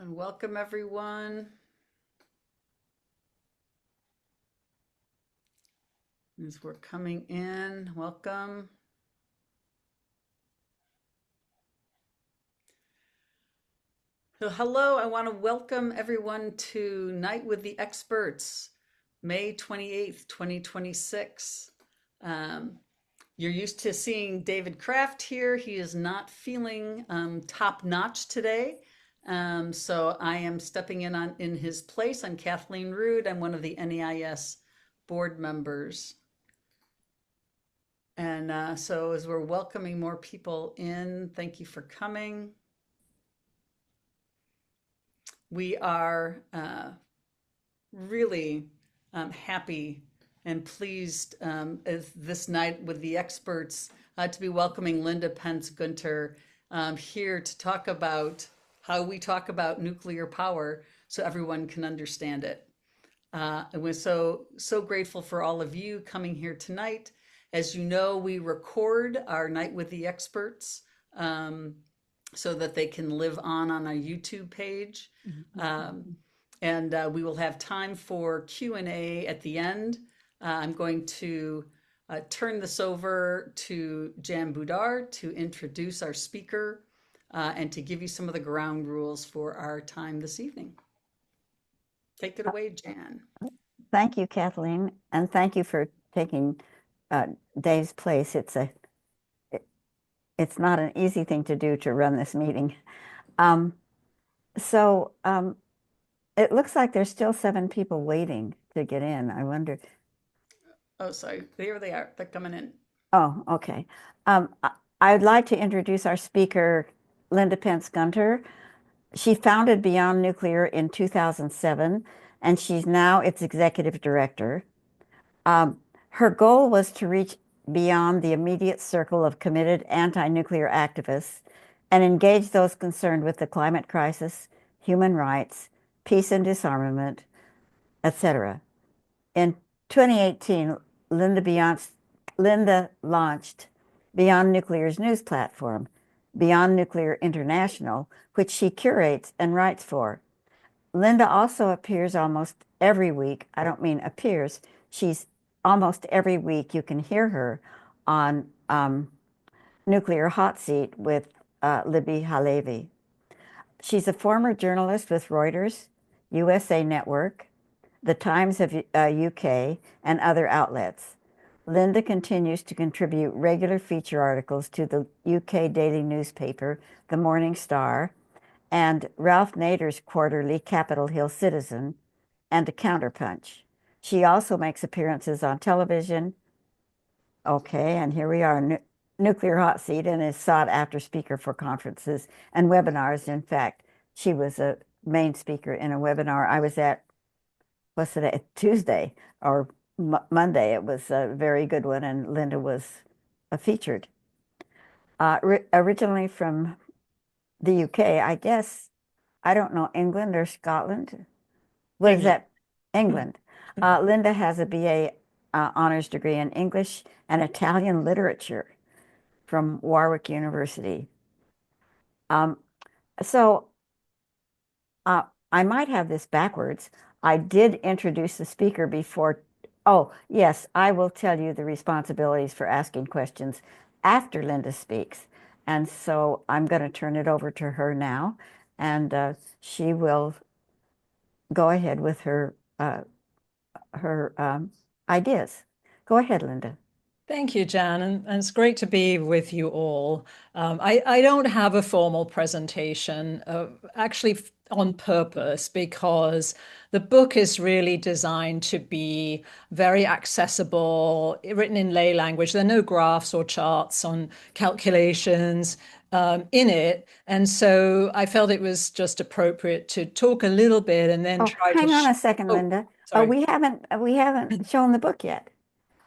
And welcome everyone. As we're coming in, welcome. So hello, I want to welcome everyone to Night with the Experts, May 28th, 2026. You're used to seeing David Kraft here. He is not feeling top notch today. So I am stepping in his place. I'm Kathleen Rood. I'm one of the NEIS board members. And so as we're welcoming more people in, thank you for coming. We are really happy and pleased as this night with the experts to be welcoming Linda Pentz Gunter here to talk about how we talk about nuclear power so everyone can understand it. And we're so grateful for all of you coming here tonight. As you know, we record our Night with the Experts so that they can live on our YouTube page. And we will have time for Q&A at the end. I'm going to turn this over to Jan Budar to introduce our speaker and to give you some of the ground rules for our time this evening. Take it away, Jan. Thank you, Kathleen, and thank you for taking Dave's place. It's not an easy thing to do to run this meeting. It looks like there's still 7 people waiting to get in. I wonder. Oh, sorry. There they are. They're coming in. Oh, okay. I'd like to introduce our speaker, Linda Pentz Gunter. She founded Beyond Nuclear in 2007, and she's now its executive director. Her goal was to reach beyond the immediate circle of committed anti-nuclear activists and engage those concerned with the climate crisis, human rights, peace and disarmament, etc. In 2018, Linda launched Beyond Nuclear's news platform, Beyond Nuclear International, which she curates and writes for. Linda also appears almost every week. I don't mean appears. She's almost every week. You can hear her on Nuclear Hot Seat with Libby Halevi. She's a former journalist with Reuters, USA Network, the Times of UK, and other outlets. Linda continues to contribute regular feature articles to the UK daily newspaper, The Morning Star, and Ralph Nader's quarterly Capitol Hill Citizen, and a Counterpunch. She also makes appearances on television. Okay, and here we are, Nuclear Hot Seat, and is sought after speaker for conferences and webinars. In fact, she was a main speaker in a webinar I was at, what's it, Tuesday or Monday. It was a very good one, and Linda was featured. Originally from the UK, I guess, I don't know, England or Scotland. What is that? England. Linda has a BA honors degree in English and Italian literature from Warwick University. I might have this backwards. I did introduce the speaker before. Oh, yes, I will tell you the responsibilities for asking questions after Linda speaks. And so I'm going to turn it over to her now, and she will go ahead with her ideas. Go ahead, Linda. Thank you, Jan, and it's great to be with you all. I don't have a formal presentation, actually on purpose, because the book is really designed to be very accessible, written in lay language. There are no graphs or charts on calculations in it, and so I felt it was just appropriate to talk a little bit and then try to hang on a second, Linda. We haven't shown the book yet.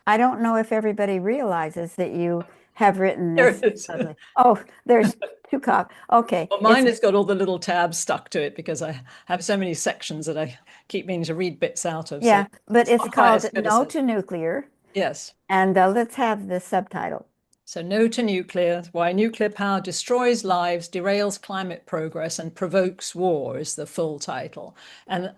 I don't know if everybody realizes that you have written this. There it is. Oh, there's 2 copies. Okay. Well, mine has got all the little tabs stuck to it because I have so many sections that I keep meaning to read bits out of. Yeah, so but it's called No to Nuclear. Yes. And let's have the subtitle. So no to nuclear, why nuclear power destroys lives, derails climate progress, and provokes war is the full title. And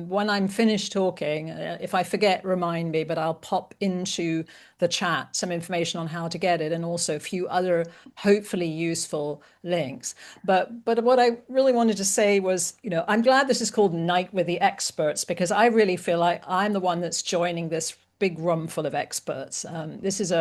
when I'm finished talking, if I forget, remind me, but I'll pop into the chat some information on how to get it and also a few other hopefully useful links. But what I really wanted to say was, I'm glad this is called Night with the Experts, because I really feel like I'm the one that's joining this big room full of experts. This is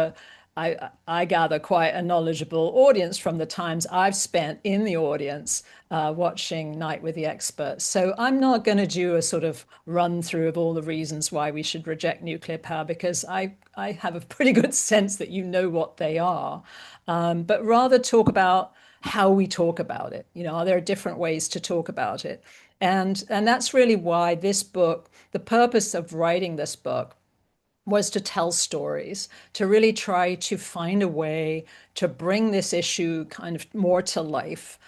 I gather quite a knowledgeable audience from the times I've spent in the audience watching Night with the Experts. So I'm not going to do a sort of run through of all the reasons why we should reject nuclear power, because I have a pretty good sense that you know what they are, but rather talk about how we talk about it. Are there different ways to talk about it? And that's really why this book, the purpose of writing this book, was to tell stories, to really try to find a way to bring this issue kind of more to life,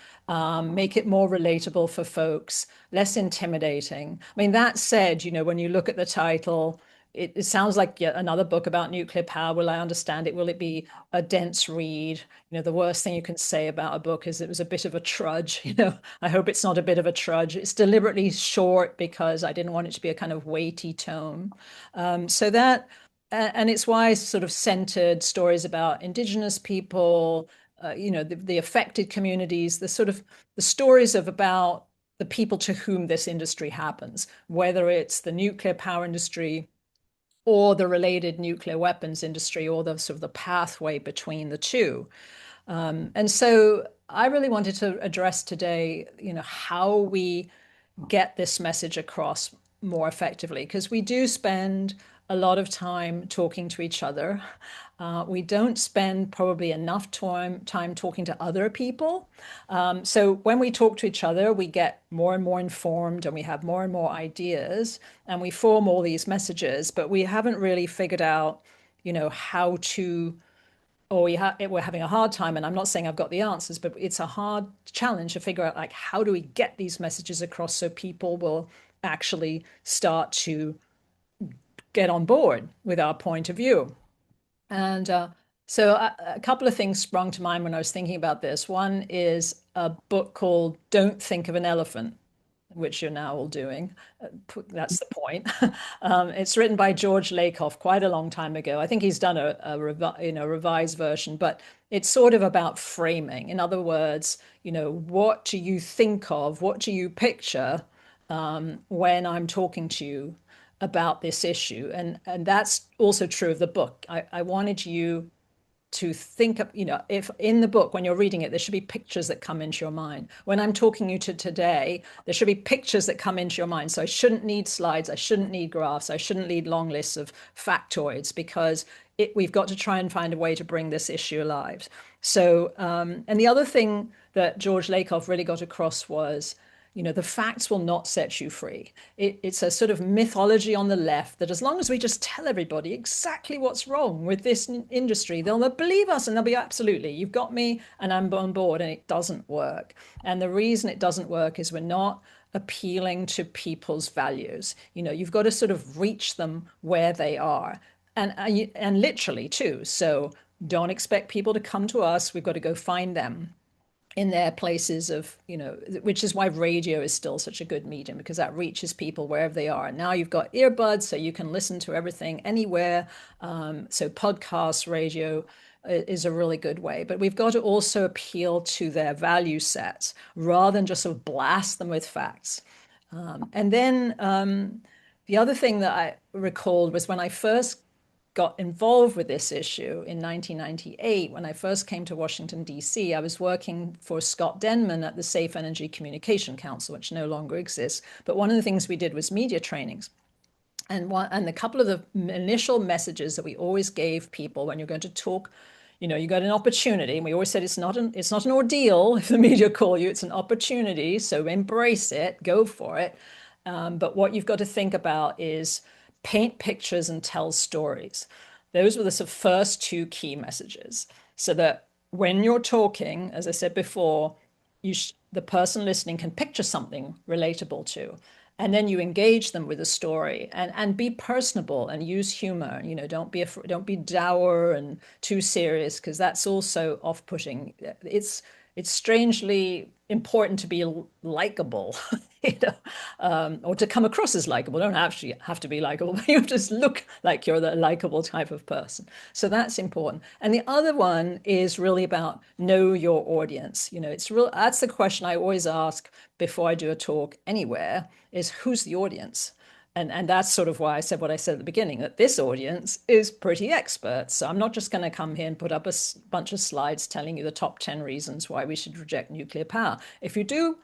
make it more relatable for folks, less intimidating. I mean, that said, when you look at the title, it sounds like yet another book about nuclear power. Will I understand it? Will it be a dense read? The worst thing you can say about a book is it was a bit of a trudge. I hope it's not a bit of a trudge. It's deliberately short because I didn't want it to be a kind of weighty tone. So that, and it's why I sort of centered stories about Indigenous people, the affected communities, the stories of about the people to whom this industry happens, whether it's the nuclear power industry or the related nuclear weapons industry, or the sort of the pathway between the two. And so I really wanted to address today, how we get this message across more effectively, because we do spend a lot of time talking to each other. We don't spend probably enough time talking to other people. So when we talk to each other, we get more and more informed and we have more and more ideas and we form all these messages, but we haven't really figured out, how to, or we're having a hard time. And I'm not saying I've got the answers, but it's a hard challenge to figure out, like, how do we get these messages across so people will actually start to get on board with our point of view. And so a couple of things sprung to mind when I was thinking about this. One is a book called Don't Think of an Elephant, which you're now all doing. That's the point. It's written by George Lakoff quite a long time ago. I think he's done a revised version, but it's sort of about framing. In other words, what do you think of, what do you picture when I'm talking to you about this issue? And that's also true of the book. I wanted you to think of, if in the book, when you're reading it, there should be pictures that come into your mind. When I'm talking you to today, there should be pictures that come into your mind. So I shouldn't need slides, I shouldn't need graphs, I shouldn't need long lists of factoids, because we've got to try and find a way to bring this issue alive. So, and the other thing that George Lakoff really got across was, the facts will not set you free. It's a sort of mythology on the left that as long as we just tell everybody exactly what's wrong with this industry, they'll believe us and they'll be absolutely, you've got me and I'm on board. And it doesn't work. And the reason it doesn't work is we're not appealing to people's values. You've got to sort of reach them where they are, and literally too. So don't expect people to come to us. We've got to go find them in their places of, which is why radio is still such a good medium, because that reaches people wherever they are. And now you've got earbuds, so you can listen to everything anywhere. So podcasts, radio is a really good way. But we've got to also appeal to their value sets rather than just sort of blast them with facts. And then the other thing that I recalled was when I first got involved with this issue in 1998, when I first came to Washington, D.C., I was working for Scott Denman at the Safe Energy Communication Council, which no longer exists. But one of the things we did was media trainings. And a couple of the initial messages that we always gave people when you're going to talk, you got an opportunity. And we always said it's not an ordeal if the media call you, it's an opportunity. So embrace it, go for it. But what you've got to think about is paint pictures and tell stories. Those were the first two key messages, so that when you're talking, as I said before, the person listening can picture something relatable to. And then you engage them with a story and be personable and use humor. Don't be dour and too serious, because that's also off-putting. It's strangely important to be likable, or to come across as likable. You don't actually have to be likable, but you just look like you're the likable type of person. So that's important. And the other one is really about know your audience. That's the question I always ask before I do a talk anywhere, is who's the audience? And that's sort of why I said what I said at the beginning, that this audience is pretty expert. So I'm not just going to come here and put up a bunch of slides telling you the top 10 reasons why we should reject nuclear power. If you do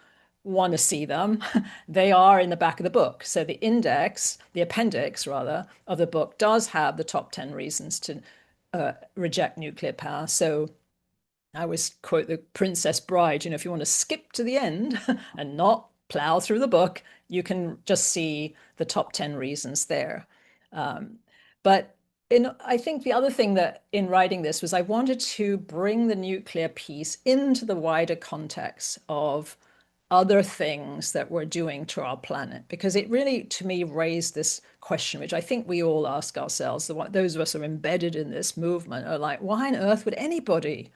want to see them, they are in the back of the book. So the appendix rather, of the book does have the top 10 reasons to reject nuclear power. So I always quote the Princess Bride, if you want to skip to the end and not plow through the book, you can just see the top 10 reasons there. But I think the other thing that in writing this was I wanted to bring the nuclear piece into the wider context of other things that we're doing to our planet, because it really, to me, raised this question, which I think we all ask ourselves. Those of us who are embedded in this movement are like, why on earth would anybody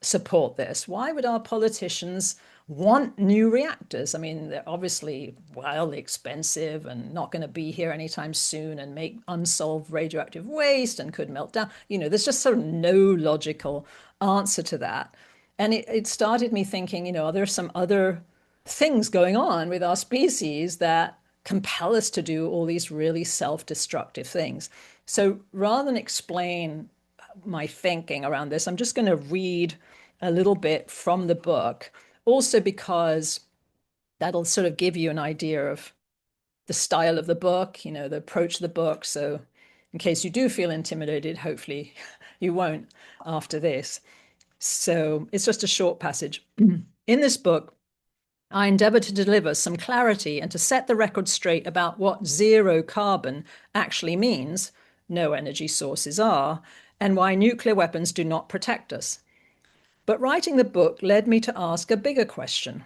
support this? Why would our politicians want new reactors? I mean, they're obviously wildly expensive and not going to be here anytime soon and make unsolved radioactive waste and could melt down. There's just sort of no logical answer to that. And it started me thinking, are there some other things going on with our species that compel us to do all these really self-destructive things? So rather than explain my thinking around this, I'm just going to read a little bit from the book, also because that'll sort of give you an idea of the style of the book, the approach of the book. So in case you do feel intimidated, hopefully you won't after this. So it's just a short passage. In this book, I endeavor to deliver some clarity and to set the record straight about what zero carbon actually means, no energy sources are, and why nuclear weapons do not protect us. But writing the book led me to ask a bigger question.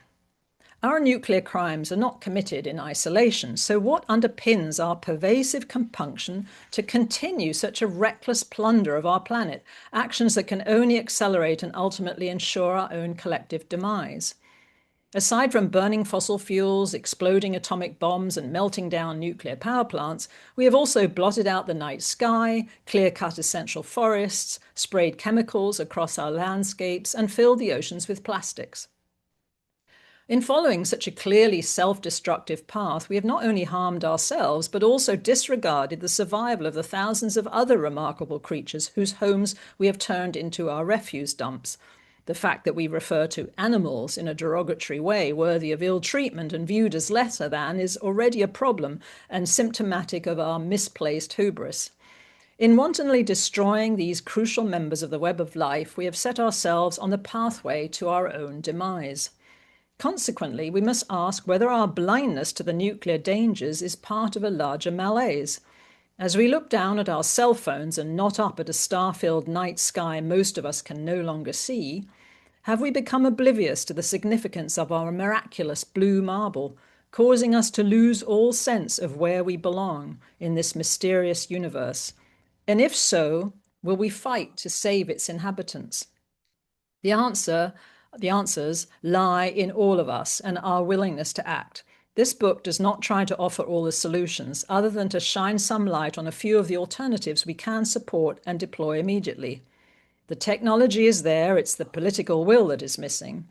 Our nuclear crimes are not committed in isolation, so what underpins our pervasive compunction to continue such a reckless plunder of our planet, actions that can only accelerate and ultimately ensure our own collective demise? Aside from burning fossil fuels, exploding atomic bombs, and melting down nuclear power plants, we have also blotted out the night sky, clear-cut essential forests, sprayed chemicals across our landscapes, and filled the oceans with plastics. In following such a clearly self-destructive path, we have not only harmed ourselves, but also disregarded the survival of the thousands of other remarkable creatures whose homes we have turned into our refuse dumps. The fact that we refer to animals in a derogatory way, worthy of ill treatment and viewed as lesser than, is already a problem and symptomatic of our misplaced hubris. In wantonly destroying these crucial members of the web of life, we have set ourselves on the pathway to our own demise. Consequently, we must ask whether our blindness to the nuclear dangers is part of a larger malaise. As we look down at our cell phones and not up at a star-filled night sky most of us can no longer see, have we become oblivious to the significance of our miraculous blue marble, causing us to lose all sense of where we belong in this mysterious universe? And if so, will we fight to save its inhabitants? The answers lie in all of us and our willingness to act. This book does not try to offer all the solutions, other than to shine some light on a few of the alternatives we can support and deploy immediately. The technology is there, it's the political will that is missing.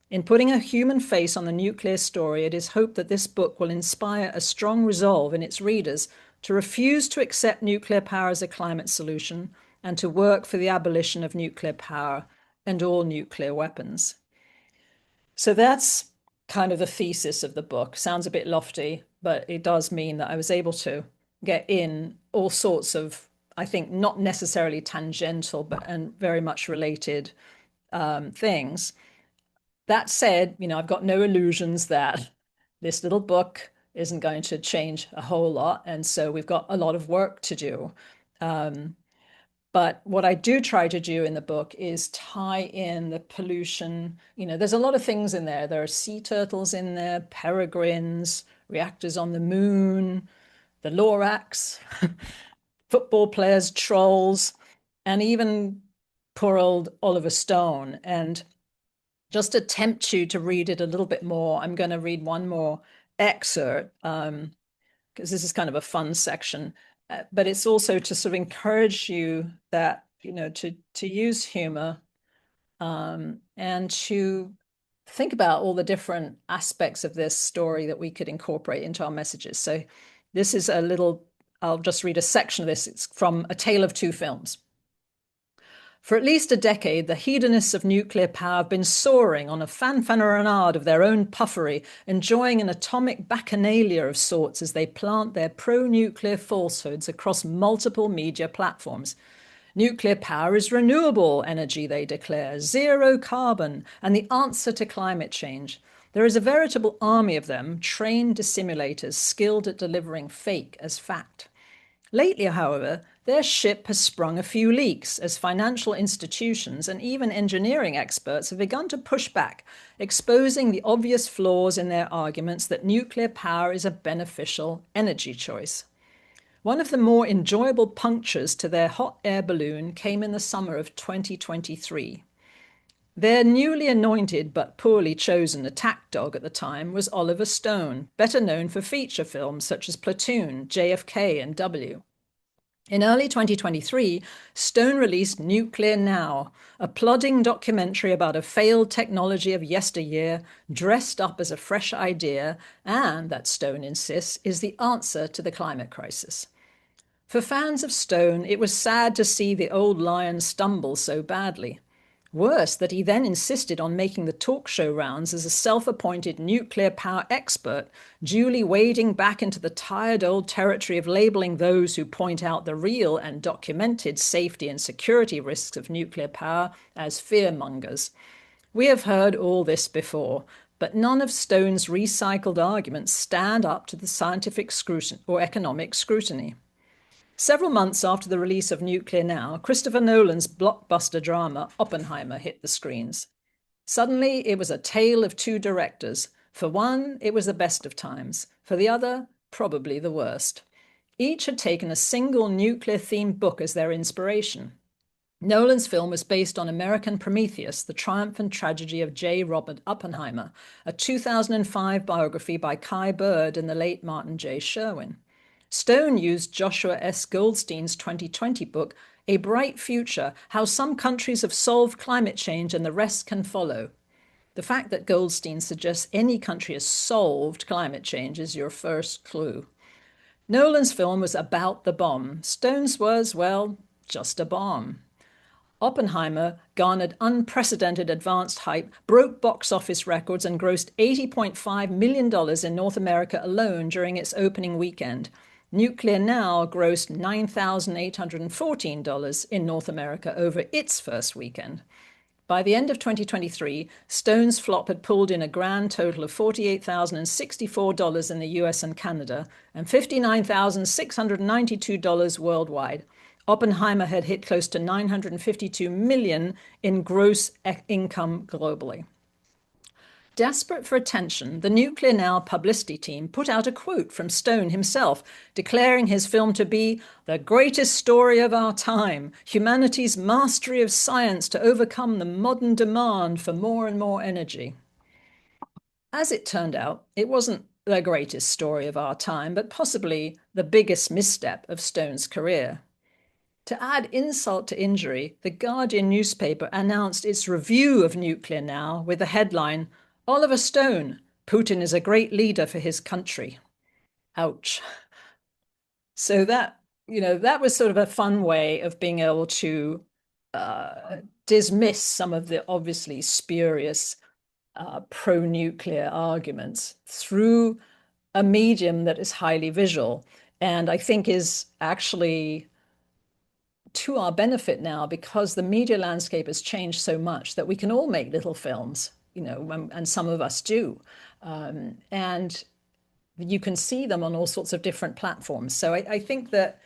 In putting a human face on the nuclear story, it is hoped that this book will inspire a strong resolve in its readers to refuse to accept nuclear power as a climate solution and to work for the abolition of nuclear power and all nuclear weapons. So that's kind of the thesis of the book. Sounds a bit lofty, but it does mean that I was able to get in all sorts of, I think, not necessarily tangential, and very much related things. That said, I've got no illusions that this little book isn't going to change a whole lot. And so we've got a lot of work to do. But what I do try to do in the book is tie in the pollution. There's a lot of things in there. There are sea turtles in there, peregrines, reactors on the moon, the Lorax, football players, trolls, and even poor old Oliver Stone. And just to tempt you to read it a little bit more, I'm going to read one more excerpt because this is kind of a fun section, but it's also to sort of encourage you that, to use humor and to think about all the different aspects of this story that we could incorporate into our messages. So this is I'll just read a section of this. It's from A Tale of Two Films. For at least a decade, the hedonists of nuclear power have been soaring on a fanfaronade of their own puffery, enjoying an atomic bacchanalia of sorts as they plant their pro-nuclear falsehoods across multiple media platforms. Nuclear power is renewable energy, they declare, zero carbon, and the answer to climate change. There is a veritable army of them, trained dissimulators, skilled at delivering fake as fact. Lately, however, their ship has sprung a few leaks as financial institutions and even engineering experts have begun to push back, exposing the obvious flaws in their arguments that nuclear power is a beneficial energy choice. One of the more enjoyable punctures to their hot air balloon came in the summer of 2023. Their newly anointed but poorly chosen attack dog at the time was Oliver Stone, better known for feature films such as Platoon, JFK, and W. In early 2023, Stone released Nuclear Now, a plodding documentary about a failed technology of yesteryear dressed up as a fresh idea and, that Stone insists, is the answer to the climate crisis. For fans of Stone, it was sad to see the old lion stumble so badly. Worse, that he then insisted on making the talk show rounds as a self-appointed nuclear power expert, duly wading back into the tired old territory of labeling those who point out the real and documented safety and security risks of nuclear power as fearmongers. We have heard all this before, but none of Stone's recycled arguments stand up to the scientific scrutiny or economic scrutiny. Several months after the release of Nuclear Now, Christopher Nolan's blockbuster drama Oppenheimer hit the screens. Suddenly, it was a tale of two directors. For one, it was the best of times. For the other, probably the worst. Each had taken a single nuclear-themed book as their inspiration. Nolan's film was based on American Prometheus, the triumph and tragedy of J. Robert Oppenheimer, a 2005 biography by Kai Bird and the late Martin J. Sherwin. Stone used Joshua S. Goldstein's 2020 book, A Bright Future, How Some Countries Have Solved Climate Change and the Rest Can Follow. The fact that Goldstein suggests any country has solved climate change is your first clue. Nolan's film was about the bomb. Stone's was, well, just a bomb. Oppenheimer garnered unprecedented advanced hype, broke box office records, and grossed $80.5 million in North America alone during its opening weekend. Nuclear Now grossed $9,814 in North America over its first weekend. By the end of 2023, Stone's flop had pulled in a grand total of $48,064 in the US and Canada and $59,692 worldwide. Oppenheimer had hit close to $952 million in gross income globally. Desperate for attention, the Nuclear Now publicity team put out a quote from Stone himself, declaring his film to be the greatest story of our time, humanity's mastery of science to overcome the modern demand for more and more energy. As it turned out, it wasn't the greatest story of our time, but possibly the biggest misstep of Stone's career. To add insult to injury, the Guardian newspaper announced its review of Nuclear Now with the headline, Oliver Stone, Putin is a great leader for his country. Ouch. So that was sort of a fun way of being able to dismiss some of the obviously spurious pro-nuclear arguments through a medium that is highly visual, and I think is actually to our benefit now because the media landscape has changed so much that we can all make little films, and some of us do. And you can see them on all sorts of different platforms. So I think that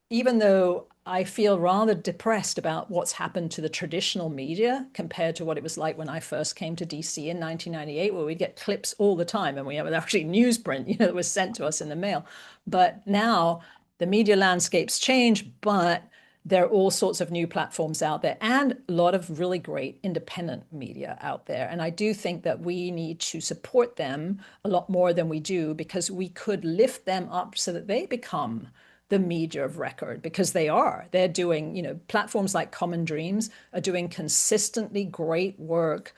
even though I feel rather depressed about what's happened to the traditional media compared to what it was like when I first came to DC in 1998, where we'd get clips all the time and we have actually newsprint, that was sent to us in the mail. But now the media landscape's changed, but there are all sorts of new platforms out there and a lot of really great independent media out there. And I do think that we need to support them a lot more than we do, because we could lift them up so that they become the media of record, because they're doing, platforms like Common Dreams are doing consistently great work,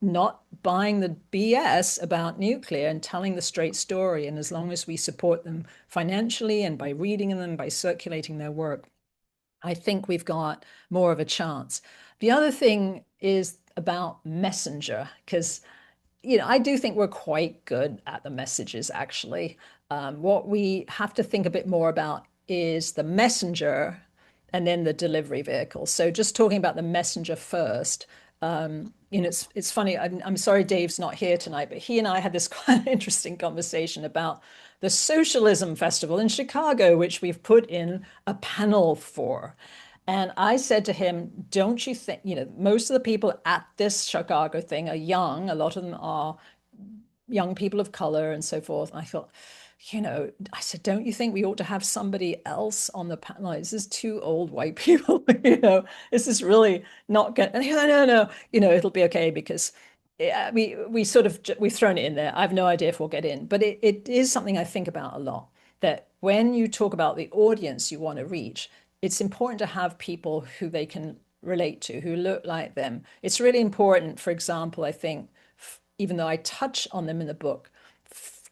not buying the BS about nuclear and telling the straight story. And as long as we support them financially and by reading them, by circulating their work, I think we've got more of a chance. The other thing is about messenger, because I do think we're quite good at the messages, actually. What we have to think a bit more about is the messenger and then the delivery vehicle. So just talking about the messenger first, it's funny. I'm sorry Dave's not here tonight, but he and I had this quite interesting conversation about the Socialism Festival in Chicago, which we've put in a panel for. And I said to him, don't you think, most of the people at this Chicago thing are young. A lot of them are young people of color and so forth. And I thought, I said, don't you think we ought to have somebody else on the panel? Like, this is two old white people, this is really not good. And he goes, no, it'll be okay, because we've thrown it in there. I have no idea if we'll get in, but it is something I think about a lot, that when you talk about the audience you want to reach, it's important to have people who they can relate to, who look like them. It's really important, for example, I think, even though I touch on them in the book,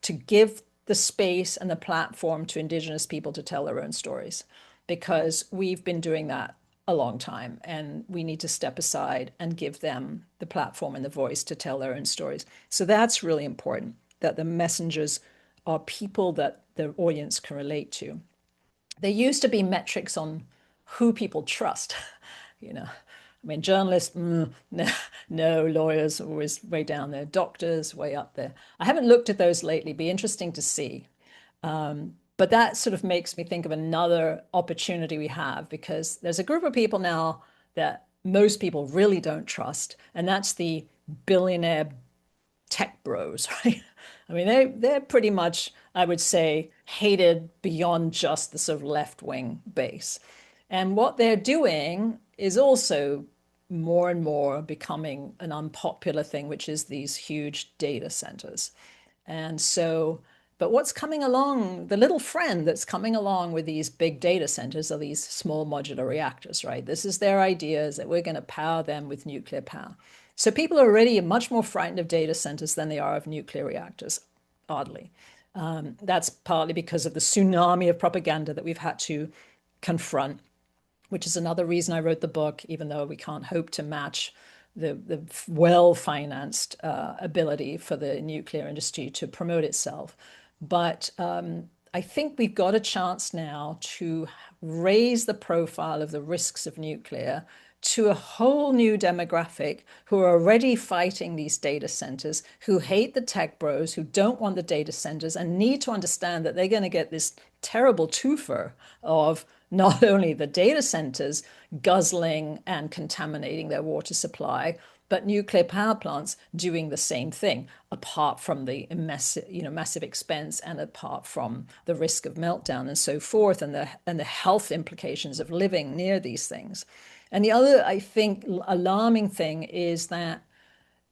to give the space and the platform to Indigenous people to tell their own stories, because we've been doing that a long time, and we need to step aside and give them the platform and the voice to tell their own stories. So that's really important, that the messengers are people that the audience can relate to. There used to be metrics on who people trust, journalists, no, lawyers always way down there, doctors way up there. I haven't looked at those lately. Be interesting to see. But that sort of makes me think of another opportunity we have, because there's a group of people now that most people really don't trust, and that's the billionaire tech bros, right? They're pretty much, I would say, hated beyond just the sort of left-wing base. And what they're doing is also more and more becoming an unpopular thing, which is these huge data centers. And so, but what's coming along, the little friend that's coming along with these big data centers are these small modular reactors, right? This is their ideas that we're going to power them with nuclear power. So people are already much more frightened of data centers than they are of nuclear reactors, oddly. That's partly because of the tsunami of propaganda that we've had to confront, which is another reason I wrote the book, even though we can't hope to match the well-financed ability for the nuclear industry to promote itself. But I think we've got a chance now to raise the profile of the risks of nuclear to a whole new demographic who are already fighting these data centers, who hate the tech bros, who don't want the data centers, and need to understand that they're going to get this terrible twofer of not only the data centers guzzling and contaminating their water supply, but nuclear power plants doing the same thing, apart from the massive expense, and apart from the risk of meltdown and so forth, and the health implications of living near these things. And the other, I think, alarming thing is that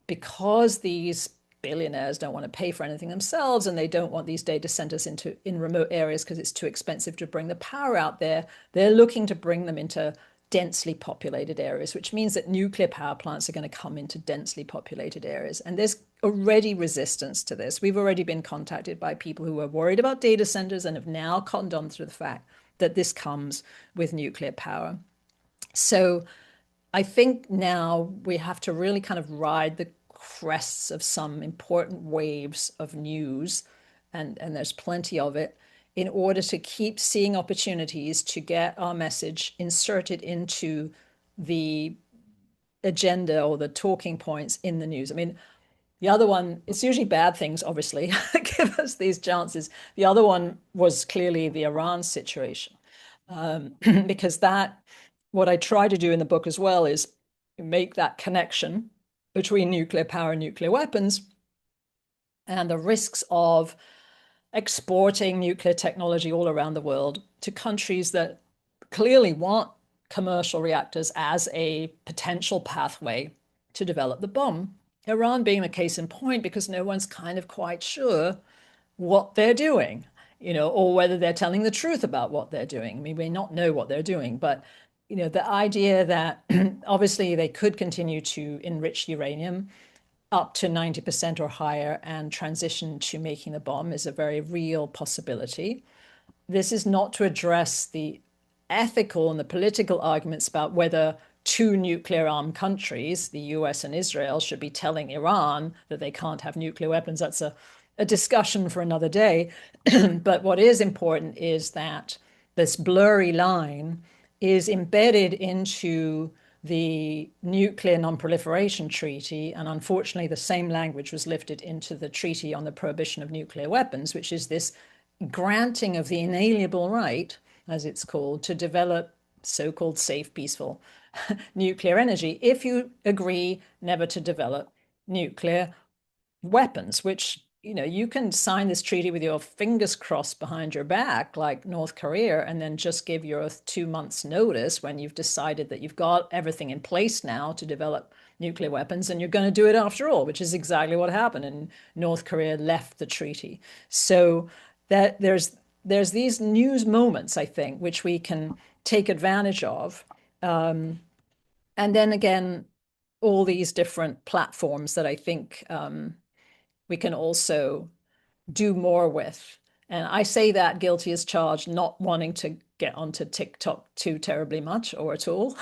because these billionaires don't want to pay for anything themselves, and they don't want these data centers in remote areas because it's too expensive to bring the power out there, they're looking to bring them into densely populated areas, which means that nuclear power plants are going to come into densely populated areas. And there's already resistance to this. We've already been contacted by people who are worried about data centers and have now cottoned on to the fact that this comes with nuclear power. So I think now we have to really kind of ride the crests of some important waves of news, and there's plenty of it, in order to keep seeing opportunities to get our message inserted into the agenda or the talking points in the news. The other one, it's usually bad things, obviously, that give us these chances. The other one was clearly the Iran situation. because what I try to do in the book as well is make that connection between nuclear power and nuclear weapons and the risks of exporting nuclear technology all around the world to countries that clearly want commercial reactors as a potential pathway to develop the bomb. Iran being a case in point, because no one's kind of quite sure what they're doing, or whether they're telling the truth about what they're doing. We may not know what they're doing, but the idea that obviously they could continue to enrich uranium up to 90% or higher and transition to making the bomb is a very real possibility. This is not to address the ethical and the political arguments about whether two nuclear armed countries, the US and Israel, should be telling Iran that they can't have nuclear weapons. That's a discussion for another day. But what is important is that this blurry line is embedded into the Nuclear Non-Proliferation Treaty, and unfortunately the same language was lifted into the Treaty on the Prohibition of Nuclear Weapons, which is this granting of the inalienable right, as it's called, to develop so-called safe, peaceful nuclear energy if you agree never to develop nuclear weapons, which you can sign this treaty with your fingers crossed behind your back, like North Korea, and then just give your 2 months notice when you've decided that you've got everything in place now to develop nuclear weapons, and you're going to do it after all, which is exactly what happened. And North Korea left the treaty. So that there's these news moments, I think, which we can take advantage of. And then again, all these different platforms that I think we can also do more with. And I say that guilty as charged, not wanting to get onto TikTok too terribly much or at all.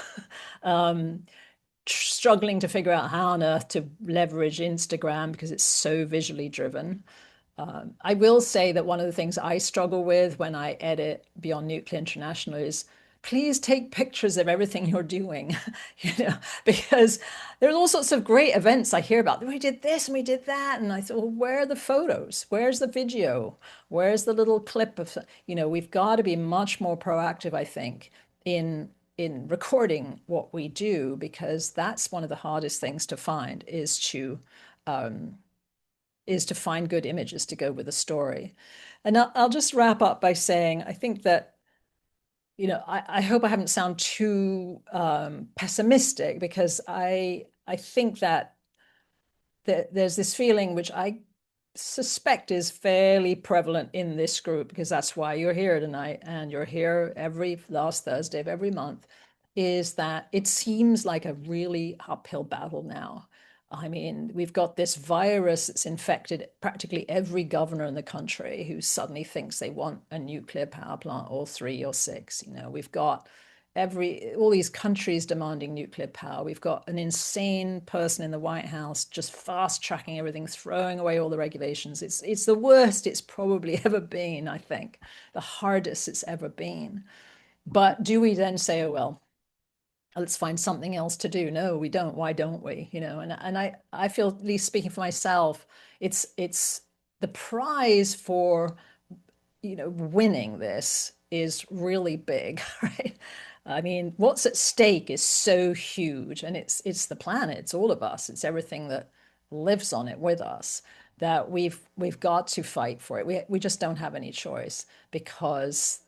Struggling to figure out how on earth to leverage Instagram because it's so visually driven. I will say that one of the things I struggle with when I edit Beyond Nuclear International is please take pictures of everything you're doing, because there's all sorts of great events I hear about. We did this and we did that. And I thought, well, where are the photos? Where's the video? Where's the little clip of, we've got to be much more proactive, I think, in recording what we do, because that's one of the hardest things to find is to find good images to go with the story. And I'll just wrap up by saying, I think that, I hope I haven't sound too pessimistic, because I think that there's this feeling which I suspect is fairly prevalent in this group, because that's why you're here tonight and you're here every last Thursday of every month, is that it seems like a really uphill battle now. I mean, we've got this virus that's infected practically every governor in the country who suddenly thinks they want a nuclear power plant or 3 or 6. We've got all these countries demanding nuclear power. We've got an insane person in the White House just fast tracking everything, throwing away all the regulations. It's the worst it's probably ever been, I think, the hardest it's ever been. But do we then say, oh, well, let's find something else to do? No, we don't. Why don't we? And I feel, at least speaking for myself, it's the prize for, winning this is really big, right? I mean, what's at stake is so huge, and it's the planet, it's all of us, it's everything that lives on it with us, that we've got to fight for it. We just don't have any choice, because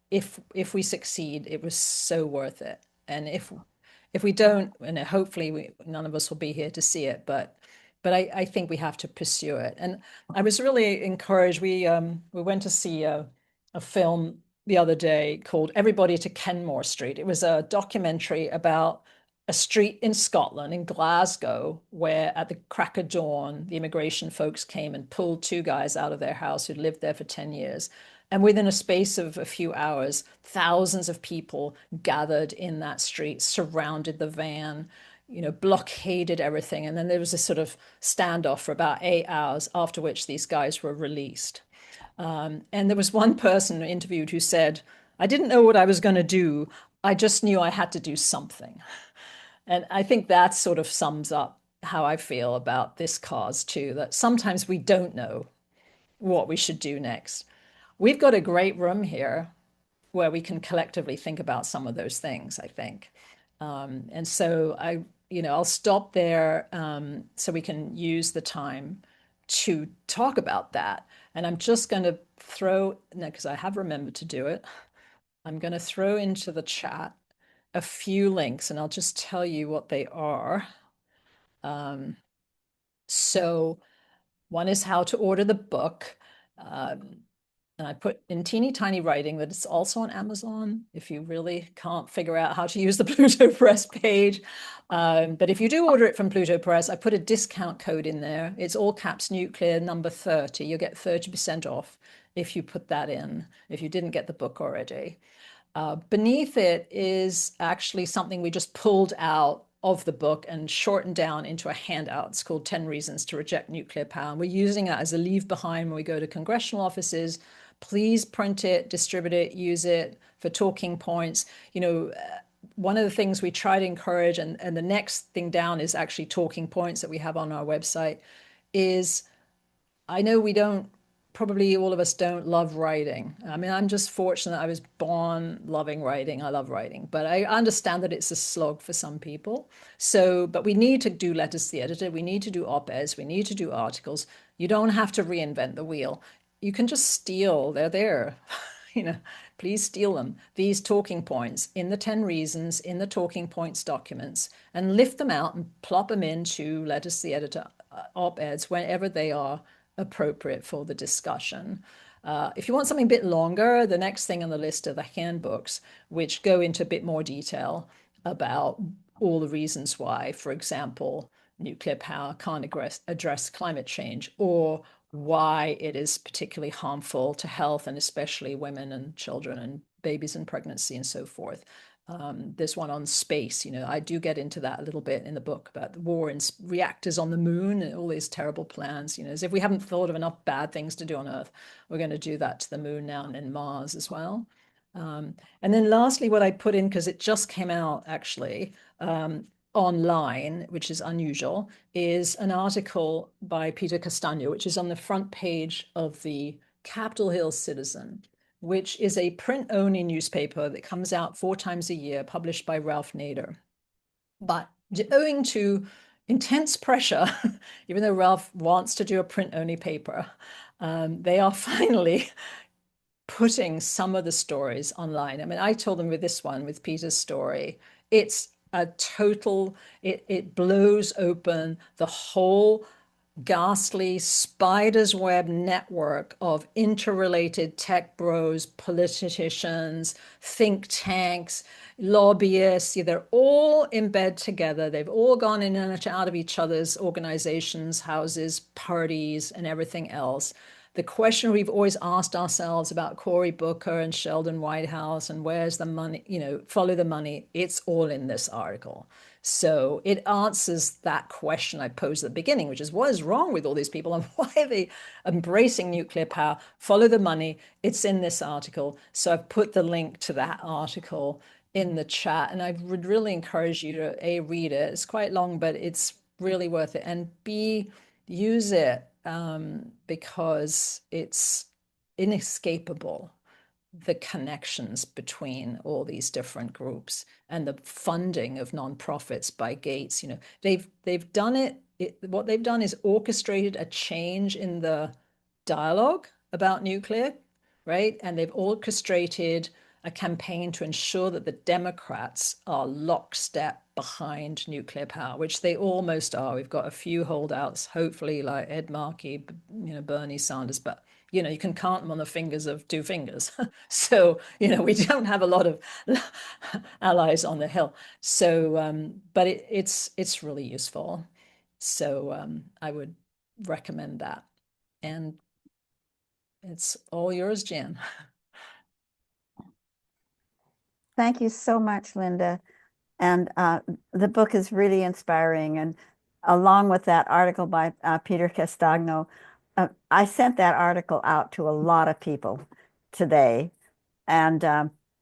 if we succeed, it was so worth it. And if we don't, and hopefully none of us will be here to see it, but I think we have to pursue it. And I was really encouraged. We went to see a film the other day called Everybody to Kenmore Street. It was a documentary about a street in Scotland, in Glasgow, where at the crack of dawn, the immigration folks came and pulled 2 guys out of their house who'd lived there for 10 years. And within a space of a few hours, thousands of people gathered in that street, surrounded the van, blockaded everything. And then there was a sort of standoff for about 8 hours, after which these guys were released. And there was one person interviewed who said, I didn't know what I was going to do. I just knew I had to do something. And I think that sort of sums up how I feel about this cause too, that sometimes we don't know what we should do next. We've got a great room here. where we can collectively think about some of those things, I think. And so I'll stop there so we can use the time to talk about that. And I'm just going to throw, because I have remembered to do it, I'm going to throw into the chat a few links, and I'll just tell you what they are. So one is how to order the book. And I put in teeny tiny writing that it's also on Amazon if you really can't figure out how to use the Pluto Press page. But if you do order it from Pluto Press, I put a discount code in there. It's all caps nuclear number 30. You'll get 30% off if you put that in, if you didn't get the book already. Beneath it is actually something we just pulled out of the book and shortened down into a handout. It's called 10 Reasons to Reject Nuclear Power. And we're using it as a leave behind when we go to congressional offices. Please print it, distribute it, use it for talking points. One of the things we try to encourage, and the next thing down is actually talking points that we have on our website, is I know probably all of us don't love writing. I mean, I'm just fortunate I was born loving writing. I love writing, but I understand that it's a slog for some people. But we need to do letters to the editor. We need to do op-eds. We need to do articles. You don't have to reinvent the wheel. You can just steal. They're there. Please steal them. These talking points in the 10 reasons, in the talking points documents, and lift them out and plop them into letters to the editor op-eds whenever they are appropriate for the discussion. If you want something a bit longer, the next thing on the list are the handbooks, which go into a bit more detail about all the reasons why, for example, nuclear power can't address climate change, or why it is particularly harmful to health, and especially women and children and babies in pregnancy and so forth. There's one on space. I do get into that a little bit in the book about the war in reactors on the moon and all these terrible plans. As if we haven't thought of enough bad things to do on Earth, we're going to do that to the moon now and then Mars as well. And then lastly, what I put in, because it just came out actually online, which is unusual, is an article by Peter Castagno, which is on the front page of the Capitol Hill Citizen, which is a print-only newspaper that comes out 4 times a year, published by Ralph Nader. But owing to intense pressure, even though Ralph wants to do a print-only paper, they are finally putting some of the stories online. I mean, I told them with this one, with Peter's story, it's a total, it blows open the whole ghastly spider's web network of interrelated tech bros, politicians, think tanks, lobbyists. They're all in bed together. They've all gone in and out of each other's organizations, houses, parties, and everything else. The question we've always asked ourselves about Cory Booker and Sheldon Whitehouse and where's the money, follow the money, it's all in this article. So it answers that question I posed at the beginning, which is what is wrong with all these people and why are they embracing nuclear power? Follow the money. It's in this article. So I've put the link to that article in the chat, and I would really encourage you to A, read it. It's quite long, but it's really worth it, and B, use it because it's inescapable, the connections between all these different groups and the funding of nonprofits by Gates. They've done it. What they've done is orchestrated a change in the dialogue about nuclear, right? And they've orchestrated a campaign to ensure that the Democrats are lockstep behind nuclear power, which they almost are. We've got a few holdouts, hopefully, like Ed Markey, Bernie Sanders, but you can count them on the fingers of 2 fingers. So, we don't have a lot of allies on the Hill. So, but it's really useful. So I would recommend that. And it's all yours, Jan. Thank you so much, Linda. And the book is really inspiring. And along with that article by Peter Castagno, I sent that article out to a lot of people today. And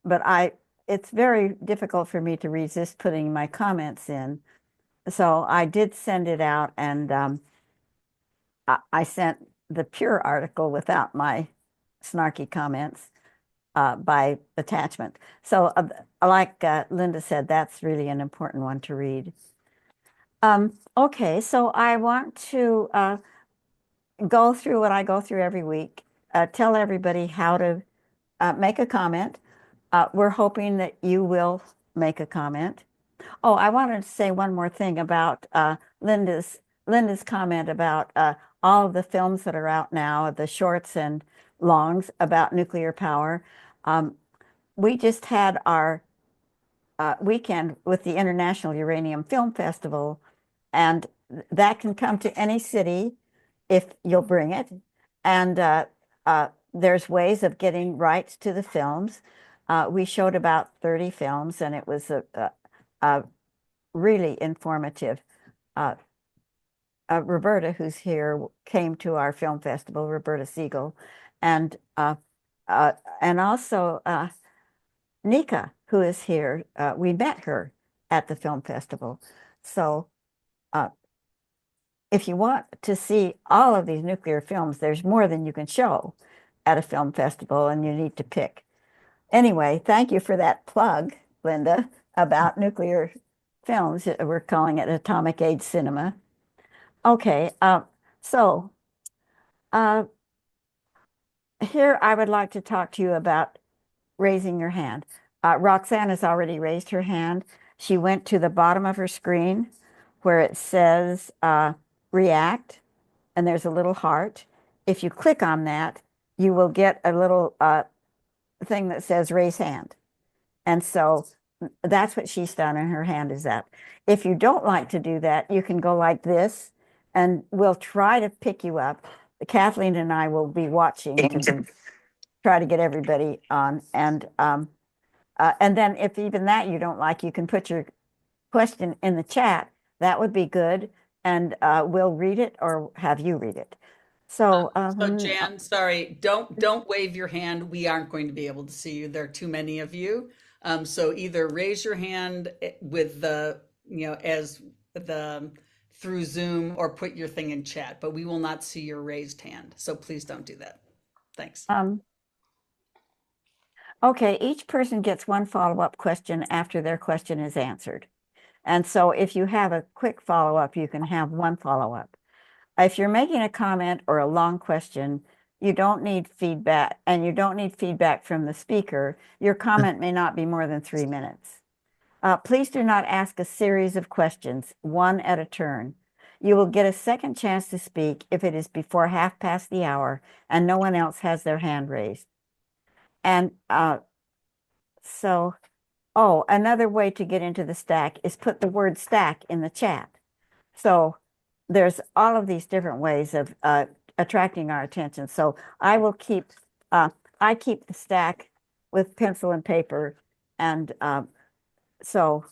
but it's very difficult for me to resist putting my comments in. So I did send it out, and I sent the pure article without my snarky comments. by attachment. So like Linda said, that's really an important one to read. Okay, so I want to go through what I go through every week, tell everybody how to make a comment. We're hoping that you will make a comment. Oh, I wanted to say one more thing about Linda's comment about all of the films that are out now, the shorts and longs about nuclear power. We just had our weekend with the International Uranium Film Festival, and that can come to any city if you'll bring it. And there's ways of getting rights to the films. We showed about 30 films, and it was a really informative. Roberta, who's here, came to our film festival, Roberta Siegel, and also Nika, who is here. We met her at the film festival. So if you want to see all of these nuclear films, there's more than you can show at a film festival, and you need to pick. Anyway, thank you for that plug, Linda, about nuclear films. We're calling it Atomic Age Cinema. Okay, so here I would like to talk to you about raising your hand. Roxanne has already raised her hand. She went to the bottom of her screen where it says react, and there's a little heart. If you click on that, you will get a little thing that says raise hand. And so that's what she's done, and her hand is up. If you don't like to do that, you can go like this, and we'll try to pick you up. Kathleen and I will be watching to try to get everybody on. And then if even that you don't like, you can put your question in the chat. That would be good. And we'll read it or have you read it. So, Jan, sorry, don't wave your hand. We aren't going to be able to see you. There are too many of you. So either raise your hand with the, as the through Zoom, or put your thing in chat, but we will not see your raised hand. So please don't do that. Thanks. Okay, each person gets one follow-up question after their question is answered. And so if you have a quick follow-up, you can have one follow-up. If you're making a comment or a long question, you don't need feedback, and you don't need feedback from the speaker. Your comment may not be more than 3 minutes. Please do not ask a series of questions, one at a turn. You will get a second chance to speak if it is before 1/2 the hour and no one else has their hand raised. And another way to get into the stack is put the word stack in the chat. So there's all of these different ways of attracting our attention. So I keep the stack with pencil and paper, and so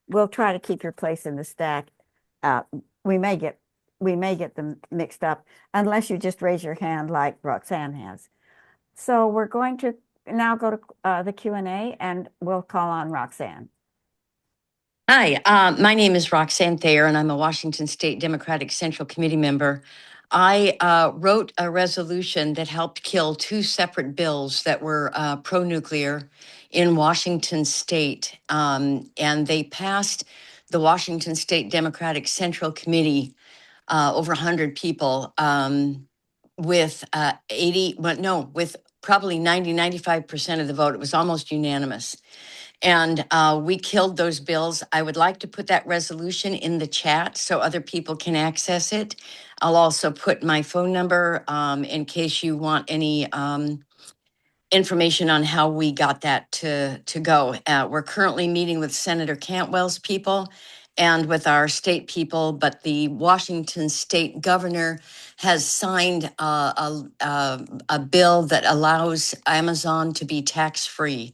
we'll try to keep your place in the stack. We may get them mixed up unless you just raise your hand like Roxanne has. So we're going to now go to the Q&A, and we'll call on Roxanne. Hi, my name is Roxanne Thayer, and I'm a Washington State Democratic Central Committee member. I wrote a resolution that helped kill 2 separate bills that were pro-nuclear in Washington State, and they passed the Washington State Democratic Central Committee, over 100 people, with with probably 95% of the vote. It was almost unanimous. And we killed those bills. I would like to put that resolution in the chat so other people can access it. I'll also put my phone number in case you want any information on how we got that to go. We're currently meeting with Senator Cantwell's people and with our state people, but the Washington state governor has signed a bill that allows Amazon to be tax-free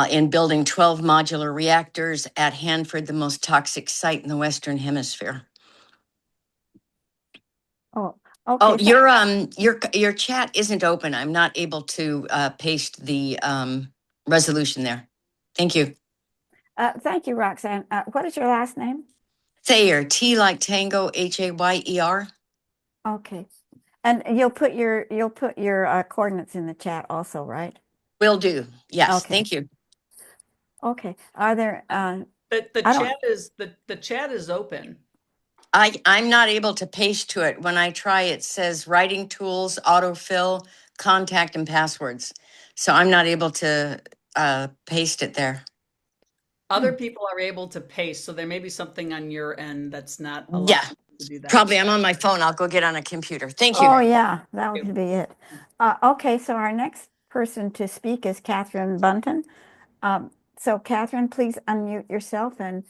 in building 12 modular reactors at Hanford, the most toxic site in the Western Hemisphere. Oh, okay. Oh, your chat isn't open. I'm not able to paste the resolution there. Thank you. Thank you, Roxanne. What is your last name? Thayer, T like Tango, Hayer. Okay. And you'll put your coordinates in the chat also, right? Will do. Yes. Okay. Thank you. Okay. Are there The I don't chat is the chat is open. I'm not able to paste to it. When I try, it says writing tools, autofill, contact, and passwords. So I'm not able to paste it there. Other people are able to paste, so there may be something on your end that's not allowing Yeah, you to do that. probably I'm on my phone. I'll go get on a computer. Thank you. Oh yeah, that would be it. Okay, so our next person to speak is Catherine Bunton. So Catherine, please unmute yourself and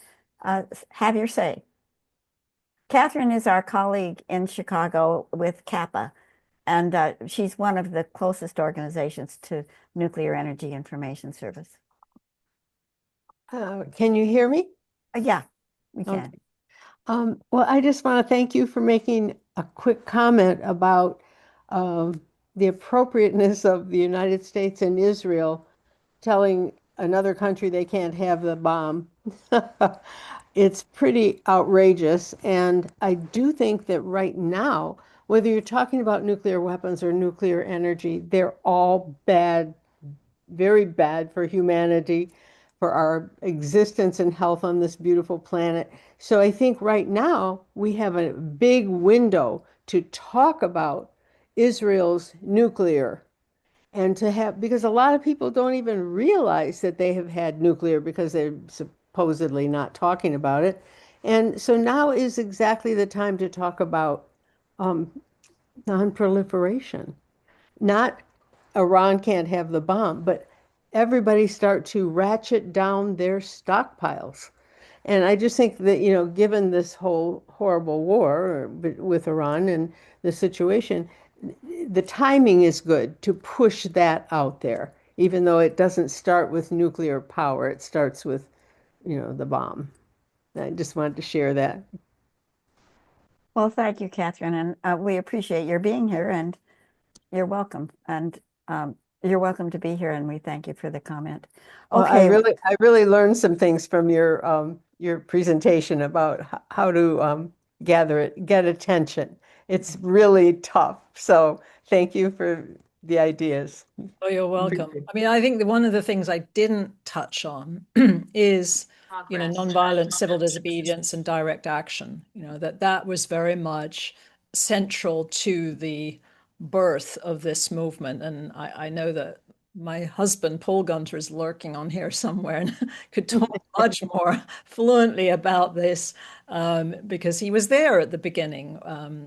have your say. Catherine is our colleague in Chicago with CAPA, and she's one of the closest organizations to Nuclear Energy Information Service. Can you hear me? Yeah, we Okay. can. Well, I just want to thank you for making a quick comment about the appropriateness of the United States and Israel telling another country they can't have the bomb. It's pretty outrageous. And I do think that right now, whether you're talking about nuclear weapons or nuclear energy, they're all bad, very bad for humanity, for our existence and health on this beautiful planet. So I think right now we have a big window to talk about Israel's nuclear and to have, because a lot of people don't even realize that they have had nuclear because they're supposedly not talking about it. And so now is exactly the time to talk about non-proliferation. Not Iran can't have the bomb, but everybody start to ratchet down their stockpiles. And I just think that, given this whole horrible war with Iran and the situation, the timing is good to push that out there, even though it doesn't start with nuclear power. It starts with, the bomb. I just wanted to share that. Well, thank you, Catherine, and we appreciate your being here, and you're welcome. And you're welcome to be here, and we thank you for the comment. Well, Okay. I really learned some things from your presentation about how to get attention. It's really tough. So thank you for the ideas. Oh, you're welcome. I mean, I think one of the things I didn't touch on is, nonviolent civil disobedience and direct action. That was very much central to the birth of this movement. And I know that my husband, Paul Gunter, is lurking on here somewhere and could talk much more fluently about this because he was there at the beginning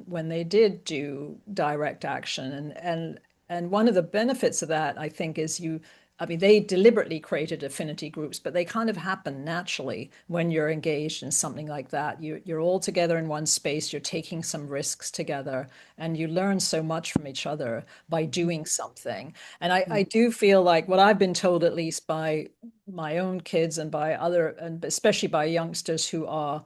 when they did do direct action. And one of the benefits of that, I think, is they deliberately created affinity groups, but they kind of happen naturally when you're engaged in something like that. You're all together in one space, you're taking some risks together, and you learn so much from each other by doing something. And I do feel like what I've been told, at least by my own kids and by and especially by youngsters who are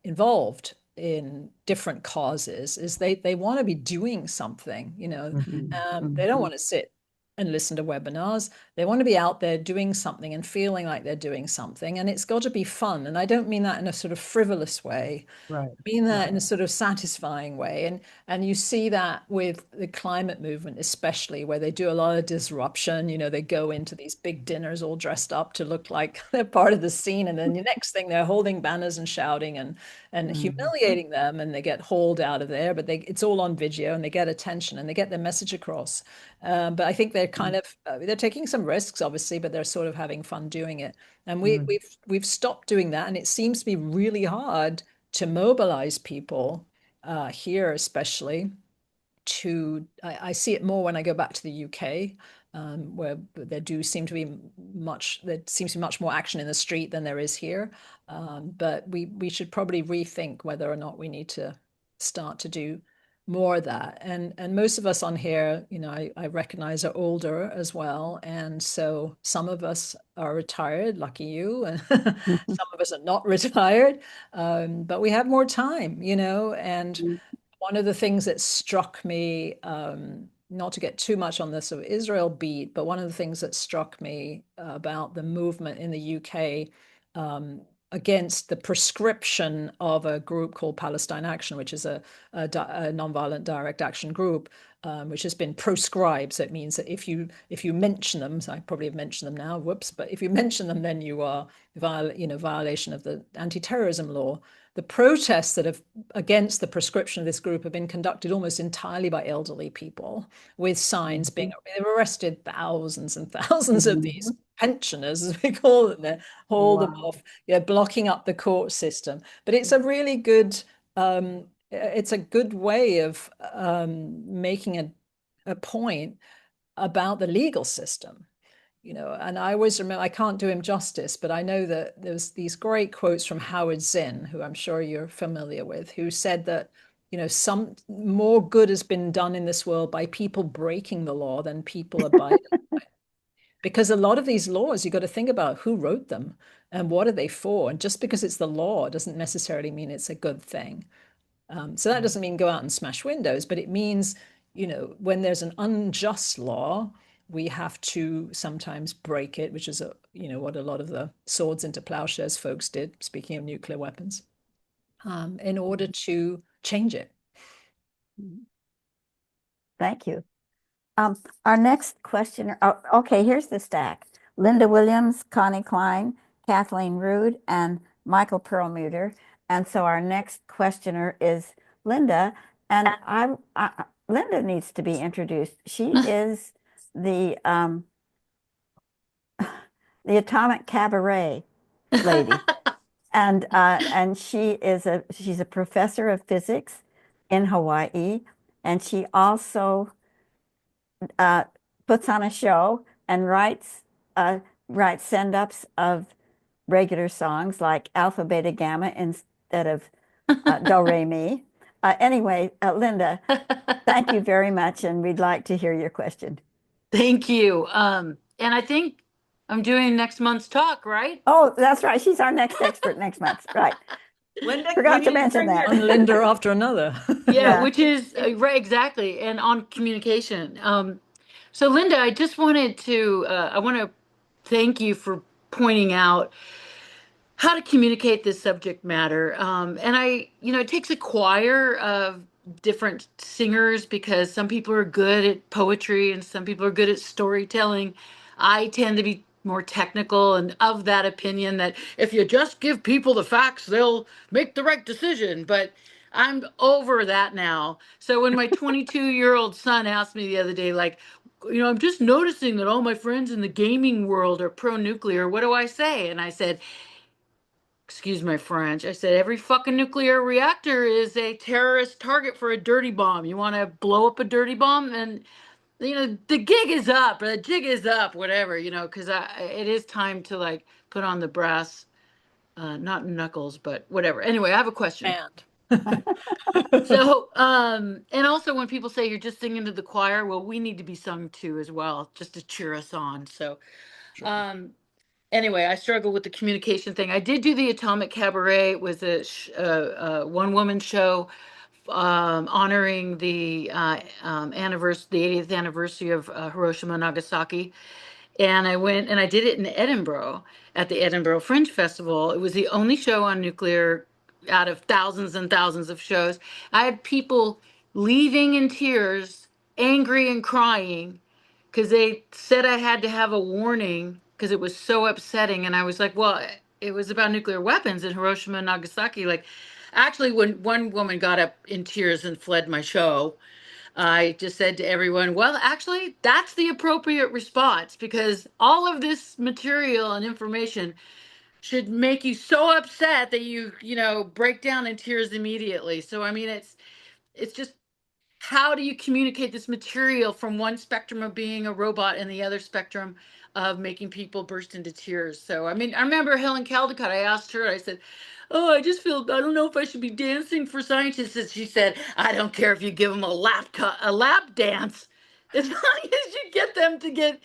involved in different causes, is they want to be doing something. They don't want to sit and listen to webinars. They want to be out there doing something and feeling like they're doing something. And it's got to be fun. And I don't mean that in a sort of frivolous way. Right. I mean that in a sort of satisfying way. And you see that with the climate movement, especially, where they do a lot of disruption. They go into these big dinners all dressed up to look like they're part of the scene. And then the next thing, they're holding banners and shouting and humiliating them, and they get hauled out of there. But it's all on video, and they get attention and they get their message across. But I think they're kind of they're taking some risks, obviously, but they're sort of having fun doing it. And we've stopped doing that, and it seems to be really hard to mobilize people here, especially. I see it more when I go back to the UK, where there seems to be much more action in the street than there is here. But we should probably rethink whether or not we need to start to do more of that. And most of us on here, I recognize, are older as well. And so some of us are retired, lucky you, and some of us are not retired, but we have more time, and one of the things that struck me, not to get too much on the sort of Israel beat, but one of the things that struck me about the movement in the UK against the prescription of a group called Palestine Action, which is a nonviolent direct action group, which has been proscribed. So it means that if you mention them, so I probably have mentioned them now, whoops, but if you mention them, then you are violation of the anti-terrorism law. The protests that have against the prescription of this group have been conducted almost entirely by elderly people with signs being, they've arrested thousands and thousands of these pensioners, as we call them, they haul them off, blocking up the court system. But it's a really good, it's a good way of making a point about the legal system. And I always remember, I can't do him justice, but I know that there's these great quotes from Howard Zinn, who I'm sure you're familiar with, who said that, some more good has been done in this world by people breaking the law than people abiding by it. Because a lot of these laws, you got to think about who wrote them and what are they for. And just because it's the law doesn't necessarily mean it's a good thing. So that doesn't mean go out and smash windows, but it means, when there's an unjust law, we have to sometimes break it, which is what a lot of the swords into plowshares folks did, speaking of nuclear weapons, in order to change it. Thank you. Our next questioner, okay, here's the stack. Linda Williams, Connie Klein, Kathleen Rude, and Michael Perlmutter. And so our next questioner is Linda, and Linda needs to be introduced. She is the Atomic Cabaret lady, and she's a professor of physics in Hawaii, and she also puts on a show and writes send-ups of regular songs like Alpha Beta Gamma instead of Do Re Mi. Anyway, Linda, thank you very much, and we'd like to hear your question. Thank you. And I think I'm doing next month's talk, right? Oh, that's right. She's our next expert next month. Right. Linda, Forgot we to need mention bring that. your- One Linda after another. Yeah, which is right, exactly, and on communication. So Linda, I just wanted to, I want to thank you for pointing out how to communicate this subject matter. And it takes a choir of different singers because some people are good at poetry and some people are good at storytelling. I tend to be more technical and of that opinion that if you just give people the facts, they'll make the right decision. But I'm over that now. So when my 22-year-old son asked me the other day, like, I'm just noticing that all my friends in the gaming world are pro-nuclear. What do I say? And I said, excuse my French, I said, every fucking nuclear reactor is a terrorist target for a dirty bomb. You want to blow up a dirty bomb? And, the gig is up, or the jig is up, whatever, because it is time to like put on the brass, not knuckles, but whatever. Anyway, I have a question. And So, and also when people say you're just singing to the choir, well, we need to be sung to as well, just to cheer us on. So, anyway, I struggle with the communication thing. I did do the Atomic Cabaret. It was a one-woman show honoring the anniversary, the 80th anniversary of Hiroshima and Nagasaki. And I went and I did it in Edinburgh at the Edinburgh Fringe Festival. It was the only show on nuclear out of thousands and thousands of shows. I had people leaving in tears, angry and crying because they said I had to have a warning because it was so upsetting. And I was like, well, it was about nuclear weapons in Hiroshima and Nagasaki. Like, actually, when one woman got up in tears and fled my show, I just said to everyone, well, actually, that's the appropriate response because all of this material and information should make you so upset that you break down in tears immediately. So, I mean, it's just how do you communicate this material from one spectrum of being a robot and the other spectrum of making people burst into tears? So, I mean, I remember Helen Caldicott, I asked her, I said, oh, I don't know if I should be dancing for scientists. And she said, I don't care if you give them a lap dance, as long as you get them to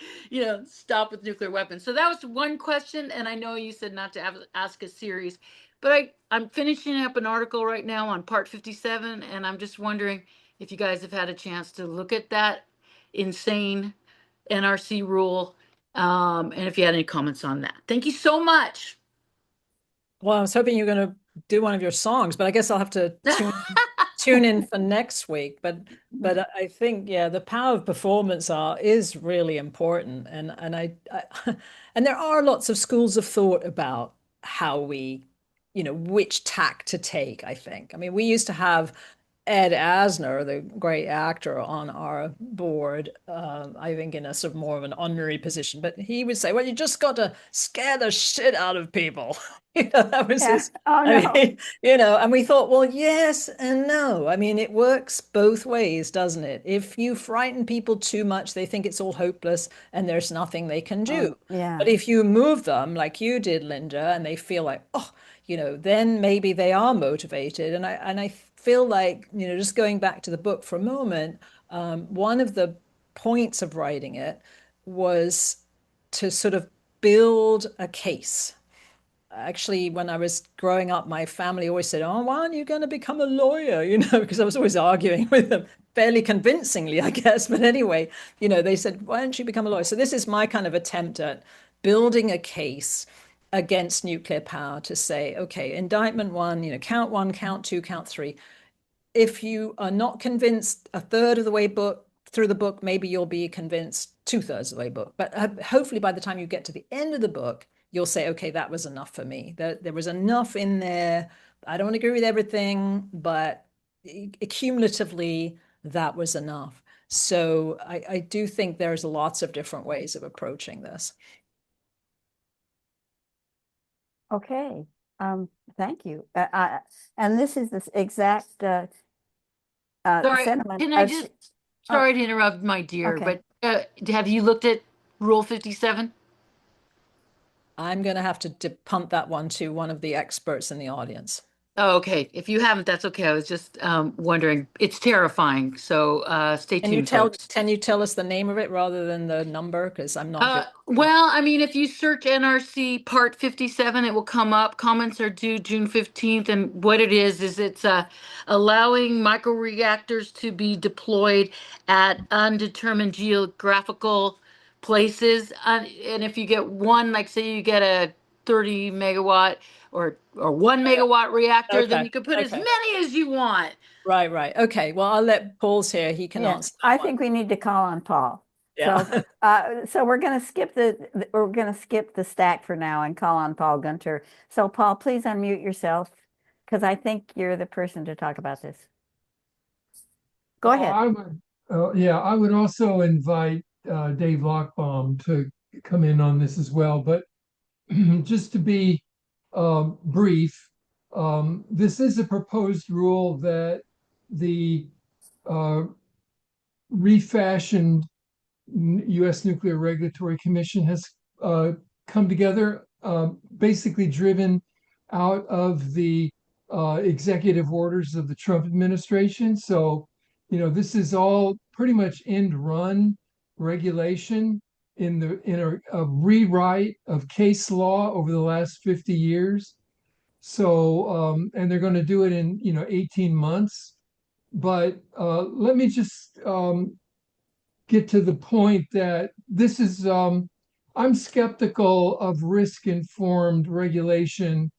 stop with nuclear weapons. So that was one question. And I know you said not to ask a series, but I'm finishing up an article right now on part 57. And I'm just wondering if you guys have had a chance to look at that insane NRC rule, and if you had any comments on that. Thank you so much. Well, I was hoping you were going to do one of your songs, but I guess I'll have to tune in for next week. But I think, yeah, the power of performance art is really important, and I and there are lots of schools of thought about how we, which tack to take. I think. I mean, we used to have Ed Asner, the great actor, on our board, I think in a sort of more of an honorary position, but he would say, well, you just got to scare the shit out of people. That was Yeah. his, Oh I no. mean, and we thought, well, yes and no. I mean, it works both ways, doesn't it? If you frighten people too much, they think it's all hopeless and there's nothing they can do. Yeah. But if you move them like you did, Linda, and they feel like, oh, then maybe they are motivated. And I feel like, just going back to the book for a moment, one of the points of writing it was to sort of build a case. Actually, when I was growing up, my family always said, oh, why aren't you going to become a lawyer? Because I was always arguing with them fairly convincingly, I guess. But anyway, they said, why don't you become a lawyer? So this is my kind of attempt at building a case against nuclear power to say, okay, indictment one, count two, count three. If you are not convinced a third of the way through the book, maybe you'll be convinced two-thirds of the way book. But hopefully by the time you get to the end of the book, you'll say, okay, that was enough for me. There was enough in there. I don't agree with everything, but cumulatively, that was enough. So I do think there's lots of different ways of approaching this. Okay. Thank you. And this is this exact Sorry, sentiment can I of, just, oh, sorry to interrupt, my dear, okay. but have you looked at Rule 57? I'm going to have to punt that one to one of the experts in the audience. Oh, okay. If you haven't, that's okay. I was just wondering. It's terrifying. So stay tuned, folks. Can you tell us the name of it rather than the number? Because I'm not good. Well, I mean, if you search NRC Part 57, it will come up. Comments are due June 15th. And what it is it's allowing microreactors to be deployed at undetermined geographical places. And if you get one, like say you get a 30 megawatt or 1 megawatt reactor, then Okay. you can put as Okay. many as you want. Right. Okay. Well, I'll let Paul's here. He can Yeah, answer I that one. think we need to call on Paul. Yeah. So we're going to skip the stack for now and call on Paul Gunter. So Paul, please unmute yourself because I think you're the person to talk about this. Go ahead. I would also invite Dave Lockbaum to come in on this as well. But just to be brief, this is a proposed rule that the refashioned U.S. Nuclear Regulatory Commission has come together, basically driven out of the executive orders of the Trump administration. So, this is all pretty much end run regulation in a rewrite of case law over the last 50 years. So, and they're going to do it in 18 months. But let me just get to the point that this is I'm skeptical of risk-informed regulation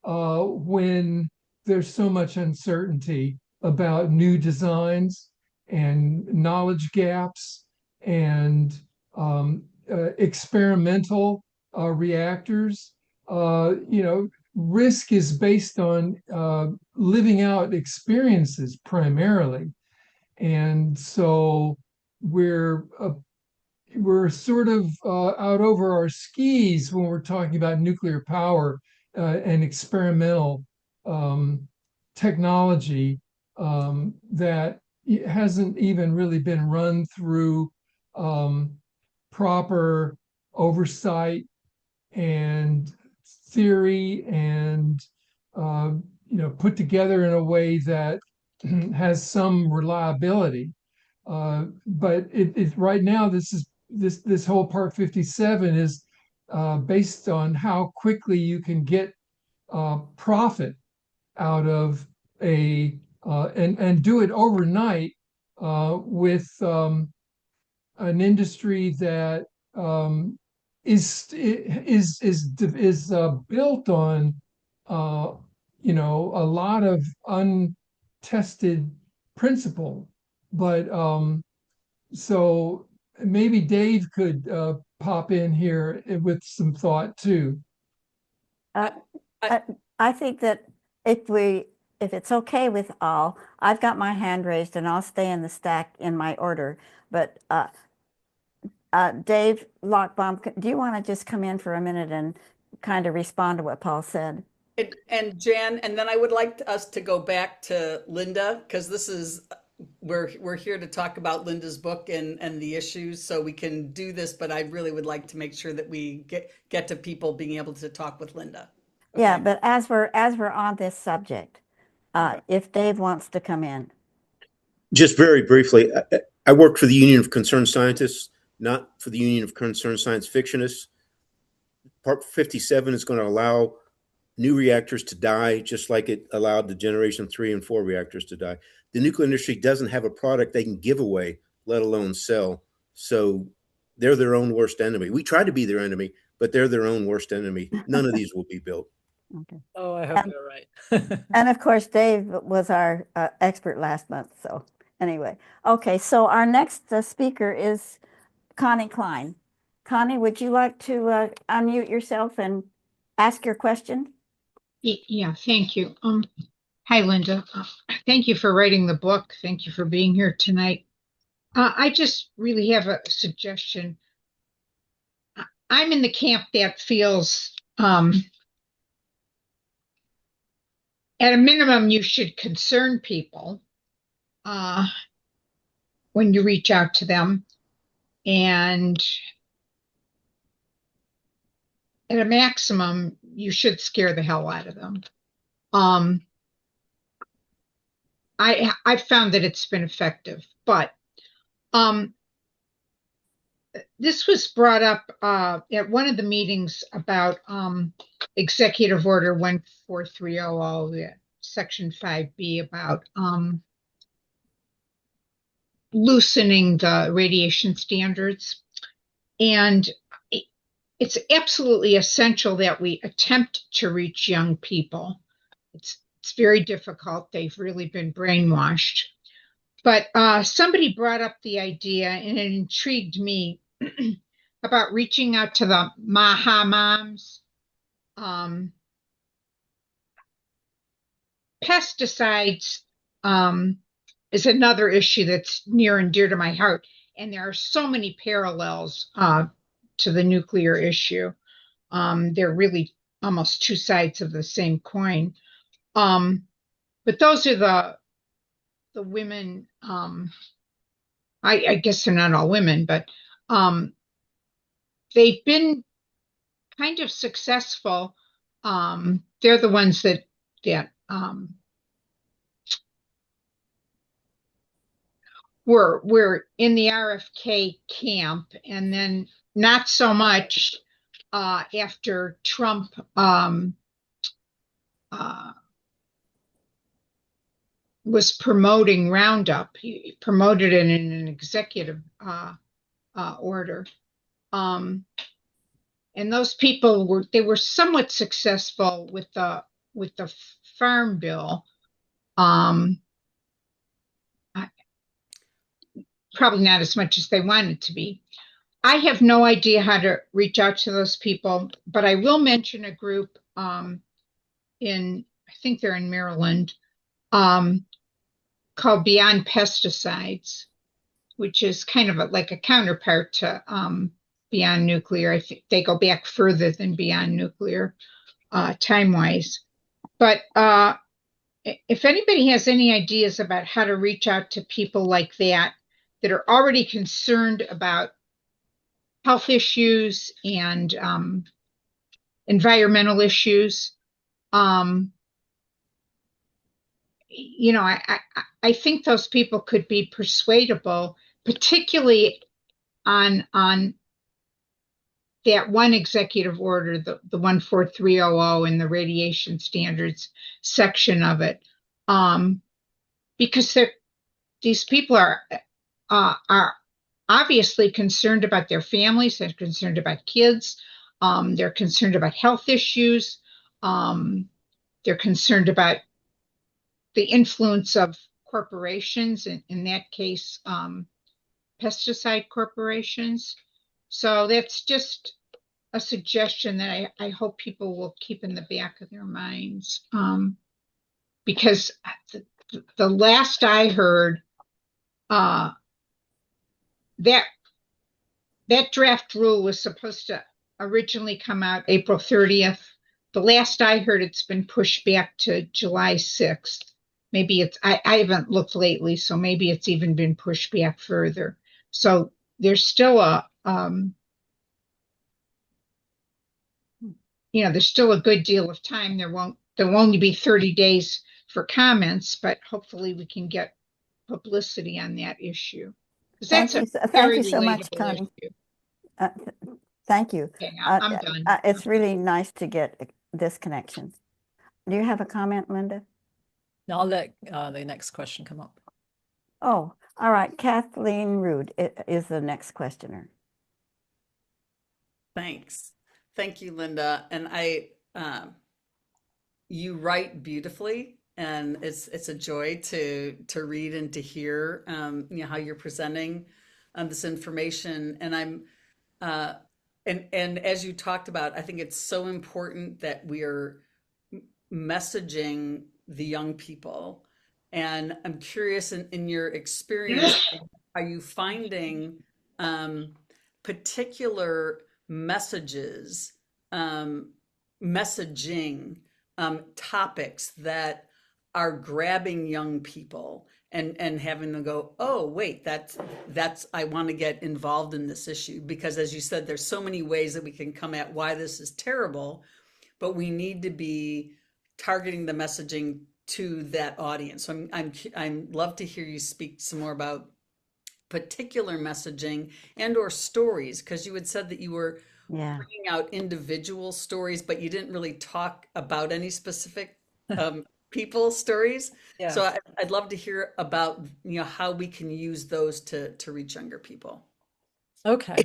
when there's so much uncertainty about new designs and knowledge gaps and experimental reactors. Risk is based on living out experiences primarily. And so we're sort of out over our skis when we're talking about nuclear power and experimental technology that hasn't even really been run through proper oversight and theory and put together in a way that has some reliability. But right now, this whole Part 57 is based on how quickly you can get profit out of and do it overnight with an industry that is built on uh, a lot of untested principle. But so maybe Dave could pop in here with some thought too. Uh, I- I think that if it's okay with all, I've got my hand raised and I'll stay in the stack in my order. But Dave Lockbaum, do you want to just come in for a minute and kind of respond to what Paul said? And Jan, and then I would like us to go back to Linda, because this is, we're here to talk about Linda's book and the issues, so we can do this, but I really would like to make sure that we get to people being able to talk with Linda. Yeah, Okay. but as we're on this subject, if Dave wants to come in. Just very briefly, I worked for the Union of Concerned Scientists, not for the Union of Concerned Science Fictionists. Part 57 is going to allow new reactors to die, just like it allowed the generation 3 and 4 reactors to die. The nuclear industry doesn't have a product they can give away, let alone sell. So they're their own worst enemy. We try to be their enemy, but they're their own worst enemy. None of these will be built. Okay. Oh, I hope you're right. And of course, Dave was our expert last month. So anyway, okay. So our next speaker is Connie Klein. Connie, would you like to unmute yourself and ask your question? Yeah, thank you. Hi, Linda. Thank you for writing the book. Thank you for being here tonight. I just really have a suggestion. I'm in the camp that feels, at a minimum, you should concern people when you reach out to them. And at a maximum, you should scare the hell out of them. I've found that it's been effective, but this was brought up at one of the meetings about Executive Order 14300, Section 5B, about loosening the radiation standards. And it's absolutely essential that we attempt to reach young people. It's very difficult. They've really been brainwashed. But somebody brought up the idea, and it intrigued me, about reaching out to the Maha moms. Pesticides is another issue that's near and dear to my heart, and there are so many parallels to the nuclear issue. They're really almost two sides of the same coin. But those are the women. I guess they're not all women, but they've been kind of successful. They're the ones that were in the RFK camp, and then not so much after Trump was promoting Roundup. He promoted it in an executive order. And those people were somewhat successful with the farm bill. Probably not as much as they wanted to be. I have no idea how to reach out to those people, but I will mention a group I think they're in Maryland, called Beyond Pesticides, which is kind of like a counterpart to Beyond Nuclear. I think they go back further than Beyond Nuclear time-wise. But if anybody has any ideas about how to reach out to people like that are already concerned about health issues and environmental issues, I think those people could be persuadable, particularly on that one executive order, the 14300, and the radiation standards section of it, because these people are obviously concerned about their families, they're concerned about kids, they're concerned about health issues. they're concerned about the influence of corporations, in that case, pesticide corporations. So that's just a suggestion that I hope people will keep in the back of their minds. Because the last I heard, that draft rule was supposed to originally come out April 30th. The last I heard, it's been pushed back to July 6th. Maybe I haven't looked lately, so maybe it's even been pushed back further. So there's still there's still a good deal of time. There will only be 30 days for comments, but hopefully we can get publicity on that issue. Thank you, thank you so much, Connie. Thank you. Okay, I'm done. It's really nice to get this connection. Do you have a comment, Linda? Now I'll let the next question come up. Oh, all right. Kathleen Rude is the next questioner. Thanks. Thank you, Linda. And you write beautifully, and it's a joy to read and to hear how you're presenting this information. And and as you talked about, I think it's so important that we are messaging the young people. And I'm curious, in your experience, are you finding particular messages, messaging topics that are grabbing young people and having them go, oh, wait, that's I want to get involved in this issue? Because as you said, there's so many ways that we can come at why this is terrible, but we need to be targeting the messaging to that audience. So I'm love to hear you speak some more about particular messaging and or stories, because you had said that you were bringing out individual stories, but you didn't really talk about any specific people stories. Yeah. So I'd love to hear about how we can use those to reach younger people. Okay,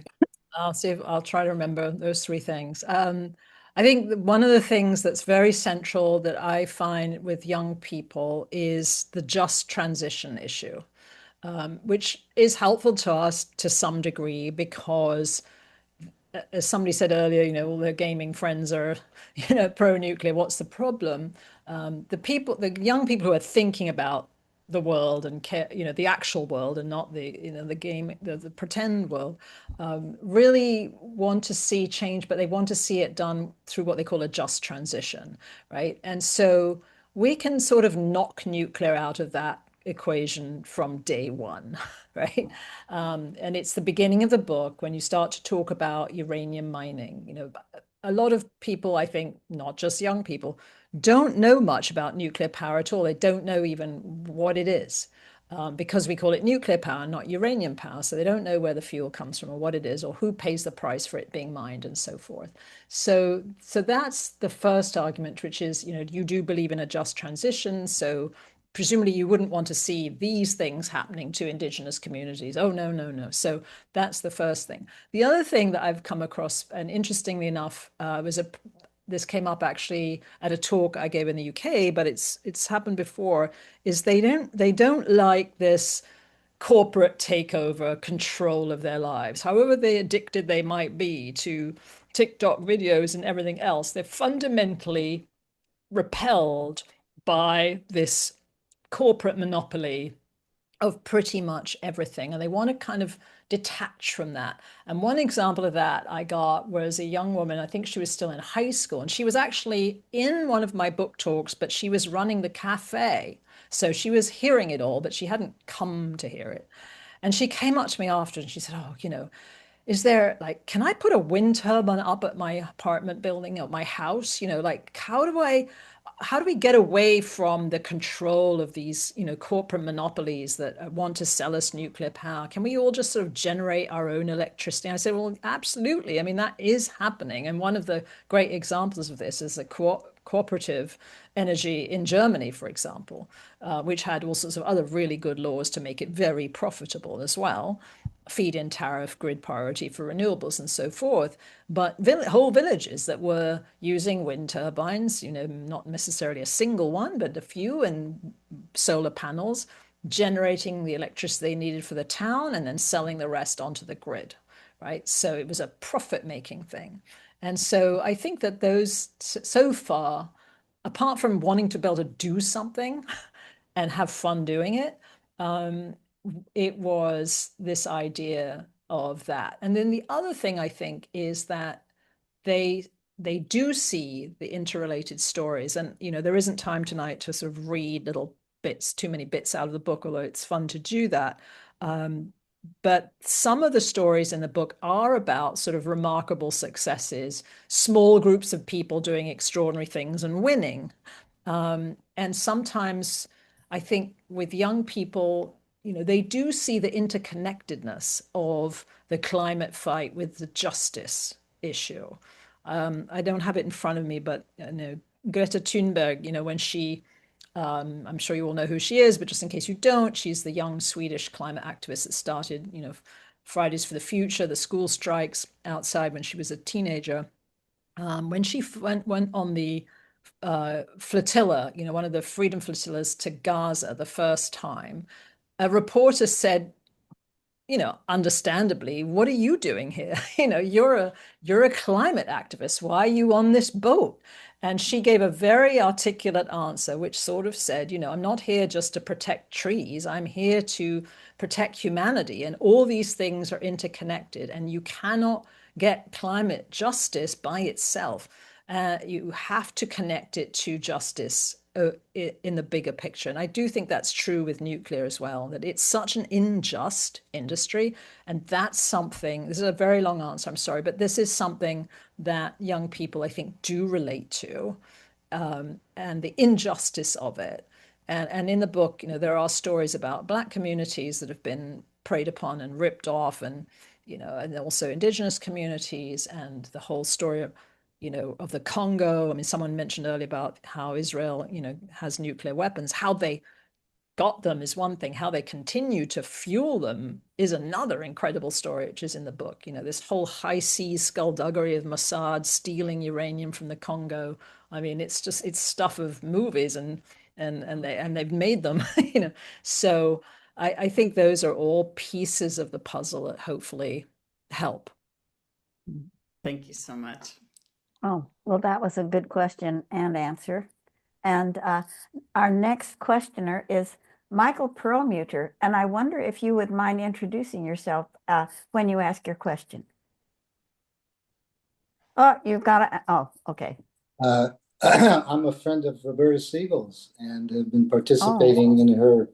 I'll try to remember those three things. I think one of the things that's very central that I find with young people is the just transition issue, which is helpful to us to some degree because, as somebody said earlier, all their gaming friends are, pro-nuclear. What's the problem? The young people who are thinking about the world and care, the actual world and not the, the game, the pretend world, really want to see change, but they want to see it done through what they call a just transition, right? And so we can sort of knock nuclear out of that equation from day one, right? And it's the beginning of the book when you start to talk about uranium mining. A lot of people, I think, not just young people, don't know much about nuclear power at all. They don't know even what it is, because we call it nuclear power, not uranium power. So they don't know where the fuel comes from or what it is or who pays the price for it being mined and so forth. So that's the first argument, which is, you do believe in a just transition. So presumably you wouldn't want to see these things happening to indigenous communities. Oh, no, no, no. So that's the first thing. The other thing that I've come across, and interestingly enough, this came up actually at a talk I gave in the UK, but it's happened before, is they don't like this corporate takeover control of their lives. However addicted they might be to TikTok videos and everything else, they're fundamentally repelled by this corporate monopoly of pretty much everything, and they want to kind of detach from that. And one example of that I got was a young woman, I think she was still in high school, and she was actually in one of my book talks, but she was running the cafe. So she was hearing it all, but she hadn't come to hear it. And she came up to me after and she said, oh, is there, can I put a wind turbine up at my apartment building, at my house? How do we get away from the control of these, corporate monopolies that want to sell us nuclear power? Can we all just sort of generate our own electricity? And I said, well, absolutely. I mean, that is happening. And one of the great examples of this is the cooperative energy in Germany, for example, which had all sorts of other really good laws to make it very profitable as well, feed-in tariff, grid priority for renewables, and so forth. But whole villages that were using wind turbines, not necessarily a single one, but a few, and solar panels, generating the electricity they needed for the town and then selling the rest onto the grid, right? So it was a profit-making thing. And so I think that those, so far, apart from wanting to be able to do something and have fun doing it, it was this idea of that. And then the other thing I think is that they do see the interrelated stories. And, there isn't time tonight to sort of read little bits, too many bits out of the book, although it's fun to do that. But some of the stories in the book are about sort of remarkable successes, small groups of people doing extraordinary things and winning. And sometimes I think with young people, they do see the interconnectedness of the climate fight with the justice issue. I don't have it in front of me, but Greta Thunberg, when she, I'm sure you all know who she is, but just in case you don't, she's the young Swedish climate activist that started, Fridays for the Future, the school strikes outside when she was a teenager. When she went on the flotilla, one of the freedom flotillas to Gaza the first time, a reporter said, understandably, what are you doing here? You're a climate activist. Why are you on this boat? And she gave a very articulate answer, which sort of said, I'm not here just to protect trees. I'm here to protect humanity. And all these things are interconnected. And you cannot get climate justice by itself. You have to connect it to justice in the bigger picture. And I do think that's true with nuclear as well, that it's such an unjust industry. And that's something, this is a very long answer, I'm sorry, but this is something that young people, I think, do relate to, and the injustice of it. And in the book, there are stories about Black communities that have been preyed upon and ripped off, and also Indigenous communities, and the whole story of the Congo. I mean, someone mentioned earlier about how Israel, has nuclear weapons. How they got them is one thing. How they continue to fuel them is another incredible story, which is in the book. This whole high seas skullduggery of Mossad stealing uranium from the Congo. I mean, it's stuff of movies, and they've made them. So I think those are all pieces of the puzzle that hopefully help. Thank you so much. Oh, well, that was a good question and answer. And our next questioner is Michael Perlmutter, and I wonder if you would mind introducing yourself when you ask your question. Oh, you've got to, oh, okay. I'm a friend of Roberta Siegel's and have been participating in her,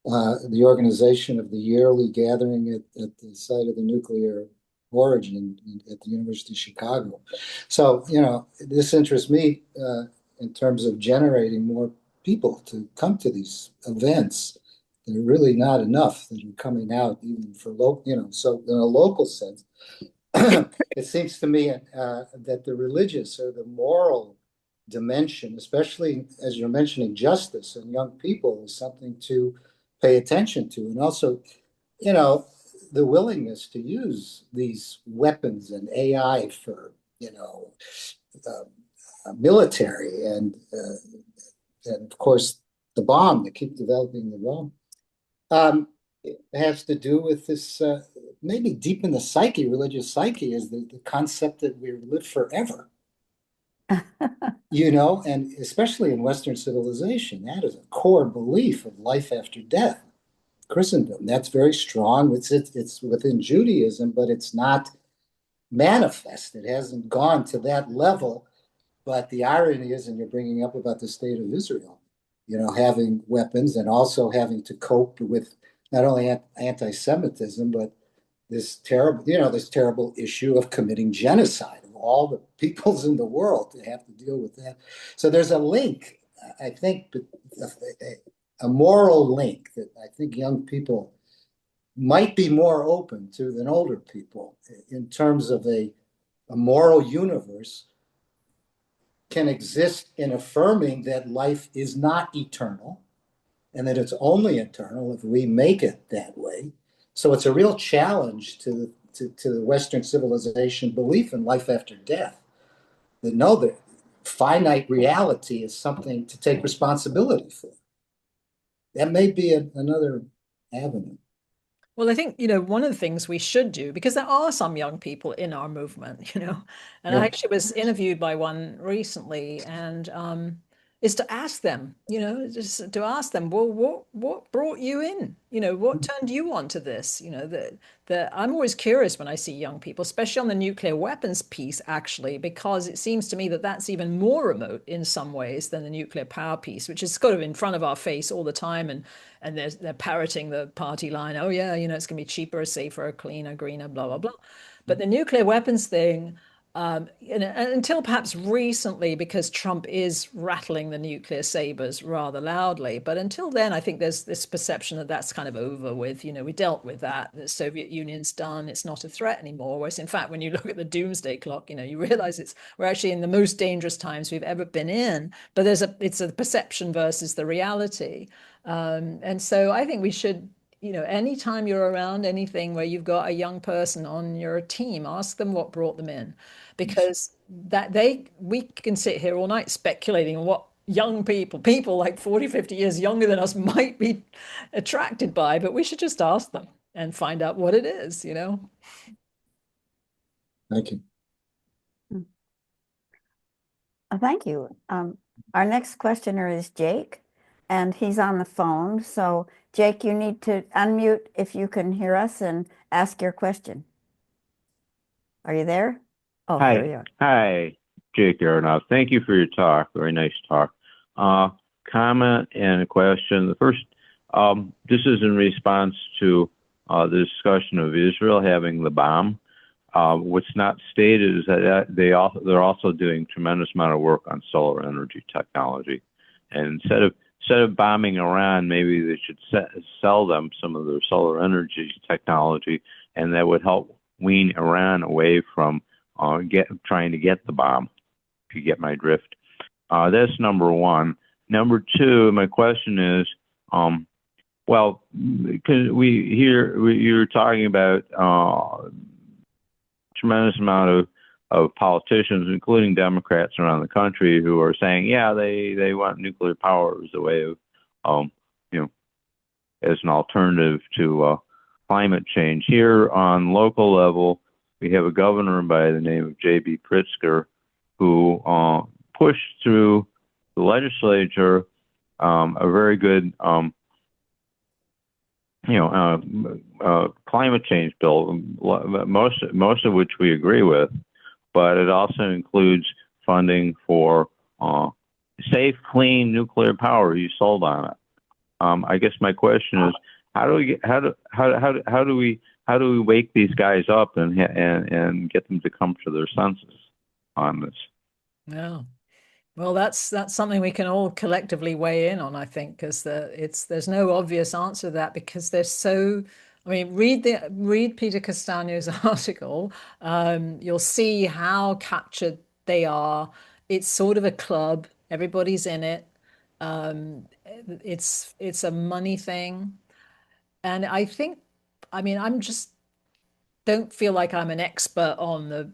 the organization of the yearly gathering at the site of the nuclear origin at the University of Chicago. So, this interests me in terms of generating more people to come to these events. There are really not enough that are coming out, even for local, so in a local sense. It seems to me that the religious or the moral dimension, especially as you're mentioning justice and young people, is something to pay attention to. And also, the willingness to use these weapons and AI for, military and of course the bomb. They keep developing the bomb. It has to do with this, maybe deep in the psyche, religious psyche, is the concept that we live forever. And especially in Western civilization, that is a core belief of life after death. Christendom, that's very strong. It's within Judaism, but it's not manifest. It hasn't gone to that level. But the irony is, and you're bringing up about the state of Israel, having weapons and also having to cope with not only anti-Semitism, but this terrible issue of committing genocide of all the peoples in the world, to have to deal with that. So there's a link, I think, a moral link that I think young people might be more open to than older people in terms of a moral universe can exist in affirming that life is not eternal and that it's only eternal if we make it that way. So it's a real challenge to the Western civilization belief in life after death. That no, that finite reality is something to take responsibility for. That may be another avenue. Well, I think, one of the things we should do, because there are some young people in our movement, and I actually was interviewed by one recently, and is to ask them, just to ask them, well, what brought you in? What turned you on to this? I'm always curious when I see young people, especially on the nuclear weapons piece, actually, because it seems to me that that's even more remote in some ways than the nuclear power piece, which is sort of in front of our face all the time. And they're parroting the party line. Oh, yeah, it's going to be cheaper, safer, cleaner, greener, blah, blah, blah. But the nuclear weapons thing, until perhaps recently, because Trump is rattling the nuclear sabers rather loudly. But until then, I think there's this perception that that's kind of over with. We dealt with that. The Soviet Union's done. It's not a threat anymore. Whereas, in fact, when you look at the doomsday clock, you realize we're actually in the most dangerous times we've ever been in. But it's a perception versus the reality. And so I think we should, anytime you're around anything where you've got a young person on your team, ask them what brought them in, because we can sit here all night speculating on what young people like 40, 50 years younger than us might be attracted by, but we should just ask them and find out what it is, Thank you. Thank you. Our next questioner is Jake, and he's on the phone. So, Jake, you need to unmute if you can hear us and ask your question. Are you there? Oh, Hi. there you are. Hi, Jake Aronoff. Thank you for your talk. Very nice talk. Comment and a question. The first, this is in response to the discussion of Israel having the bomb. What's not stated is that they're also doing tremendous amount of work on solar energy technology, and instead of bombing Iran, maybe they should sell them some of their solar energy technology, and that would help wean Iran away from trying to get the bomb. If you get my drift, that's number one. Number two, my question is, well, because you're talking about tremendous amount of politicians, including Democrats around the country, who are saying, yeah, they want nuclear power as a way of, as an alternative to climate change. Here on local level, we have a governor by the name of J.B. Pritzker who pushed through the legislature a very good climate change bill, most of which we agree with, but it also includes funding for safe, clean nuclear power. You sold on it. I guess my question is, how do we wake these guys up and get them to come to their senses on this? Yeah. Well, that's something we can all collectively weigh in on, I think, because there's no obvious answer to that, because they're so. I mean, read Peter Castagno's article. You'll see how captured they are. It's sort of a club. Everybody's in it. It's a money thing, and I think. I mean, don't feel like I'm an expert on the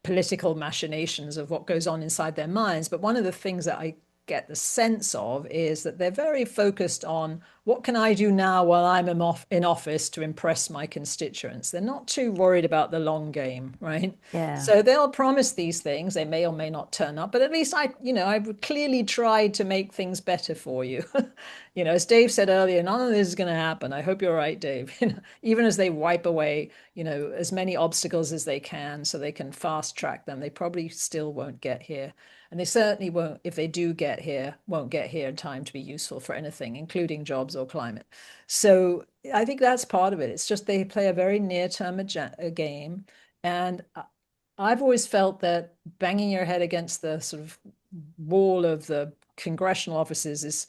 political machinations of what goes on inside their minds. But one of the things that I get the sense of is that they're very focused on what can I do now while I'm in office to impress my constituents. They're not too worried about the long game, right? Yeah. So they'll promise these things. They may or may not turn up, but at least I've clearly tried to make things better for you. As Dave said earlier, none of this is going to happen. I hope you're right, Dave. Even as they wipe away, as many obstacles as they can so they can fast track them, they probably still won't get here. And they certainly won't, if they do get here, won't get here in time to be useful for anything, including jobs or climate. So I think that's part of it. It's just they play a very near-term game. And I've always felt that banging your head against the sort of wall of the congressional offices is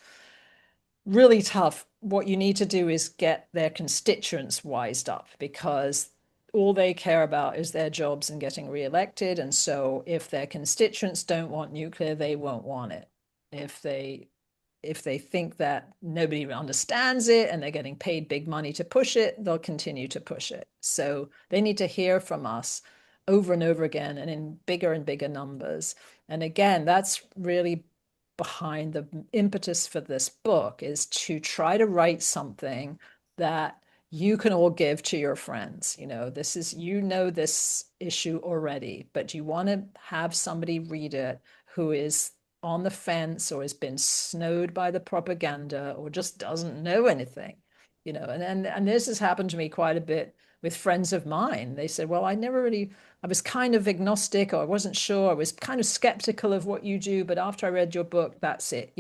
really tough. What you need to do is get their constituents wised up, because all they care about is their jobs and getting reelected. And so if their constituents don't want nuclear, they won't want it. If they think that nobody understands it and they're getting paid big money to push it, they'll continue to push it. So they need to hear from us over and over again and in bigger and bigger numbers. And again, that's really behind the impetus for this book, is to try to write something that you can all give to your friends. This is, this issue already, but you want to have somebody read it who is on the fence or has been snowed by the propaganda or just doesn't know anything, and this has happened to me quite a bit with friends of mine. They said, well, I was kind of agnostic, or I wasn't sure. I was kind of skeptical of what you do, but after I read your book, that's it.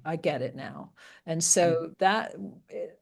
I get it now. And so that,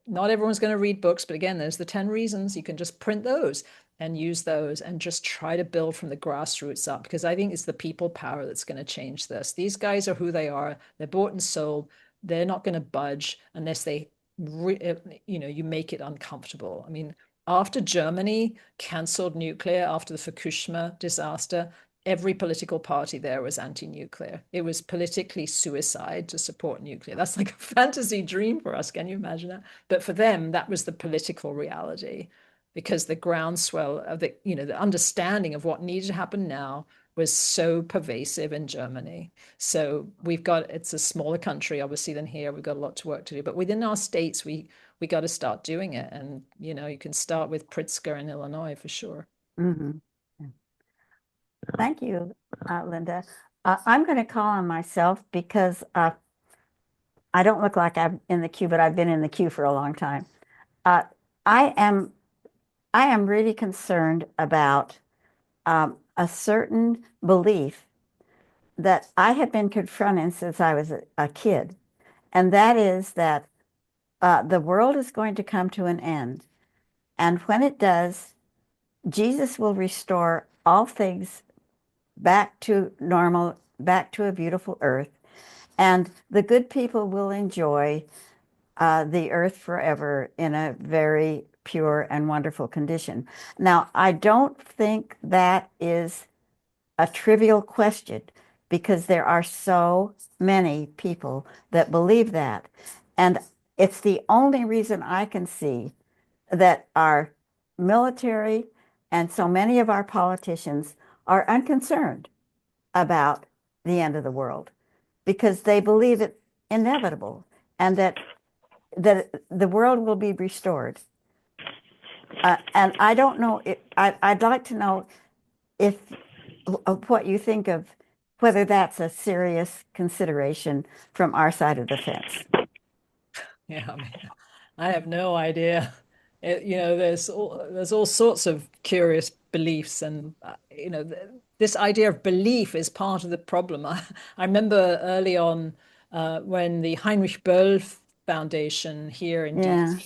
not everyone's going to read books, but again, there's the 10 reasons. You can just print those and use those and just try to build from the grassroots up, because I think it's the people power that's going to change this. These guys are who they are. They're bought and sold. They're not going to budge unless you make it uncomfortable. I mean, after Germany canceled nuclear after the Fukushima disaster, every political party there was anti-nuclear. It was politically suicide to support nuclear. That's like a fantasy dream for us. Can you imagine that? But for them, that was the political reality, because the groundswell of the understanding of what needed to happen now was so pervasive in Germany. So it's a smaller country, obviously, than here. We've got a lot to work to do. But within our states, we got to start doing it. And, you can start with Pritzker in Illinois for sure. Mm-hmm. Thank you, Linda. I'm going to call on myself because I don't look like I'm in the queue, but I've been in the queue for a long time. I am really concerned about a certain belief that I have been confronting since I was a kid, and that is that the world is going to come to an end, and when it does, Jesus will restore all things back to normal, back to a beautiful earth, and the good people will enjoy the earth forever in a very pure and wonderful condition. Now, I don't think that is a trivial question, because there are so many people that believe that. And it's the only reason I can see that our military and so many of our politicians are unconcerned about the end of the world, because they believe it inevitable and that the world will be restored. And I don't know, I'd like to know what you think of whether that's a serious consideration from our side of the fence. Yeah, I have no idea. There's all sorts of curious beliefs, and this idea of belief is part of the problem. I remember early on when the Heinrich Böll Foundation here in DC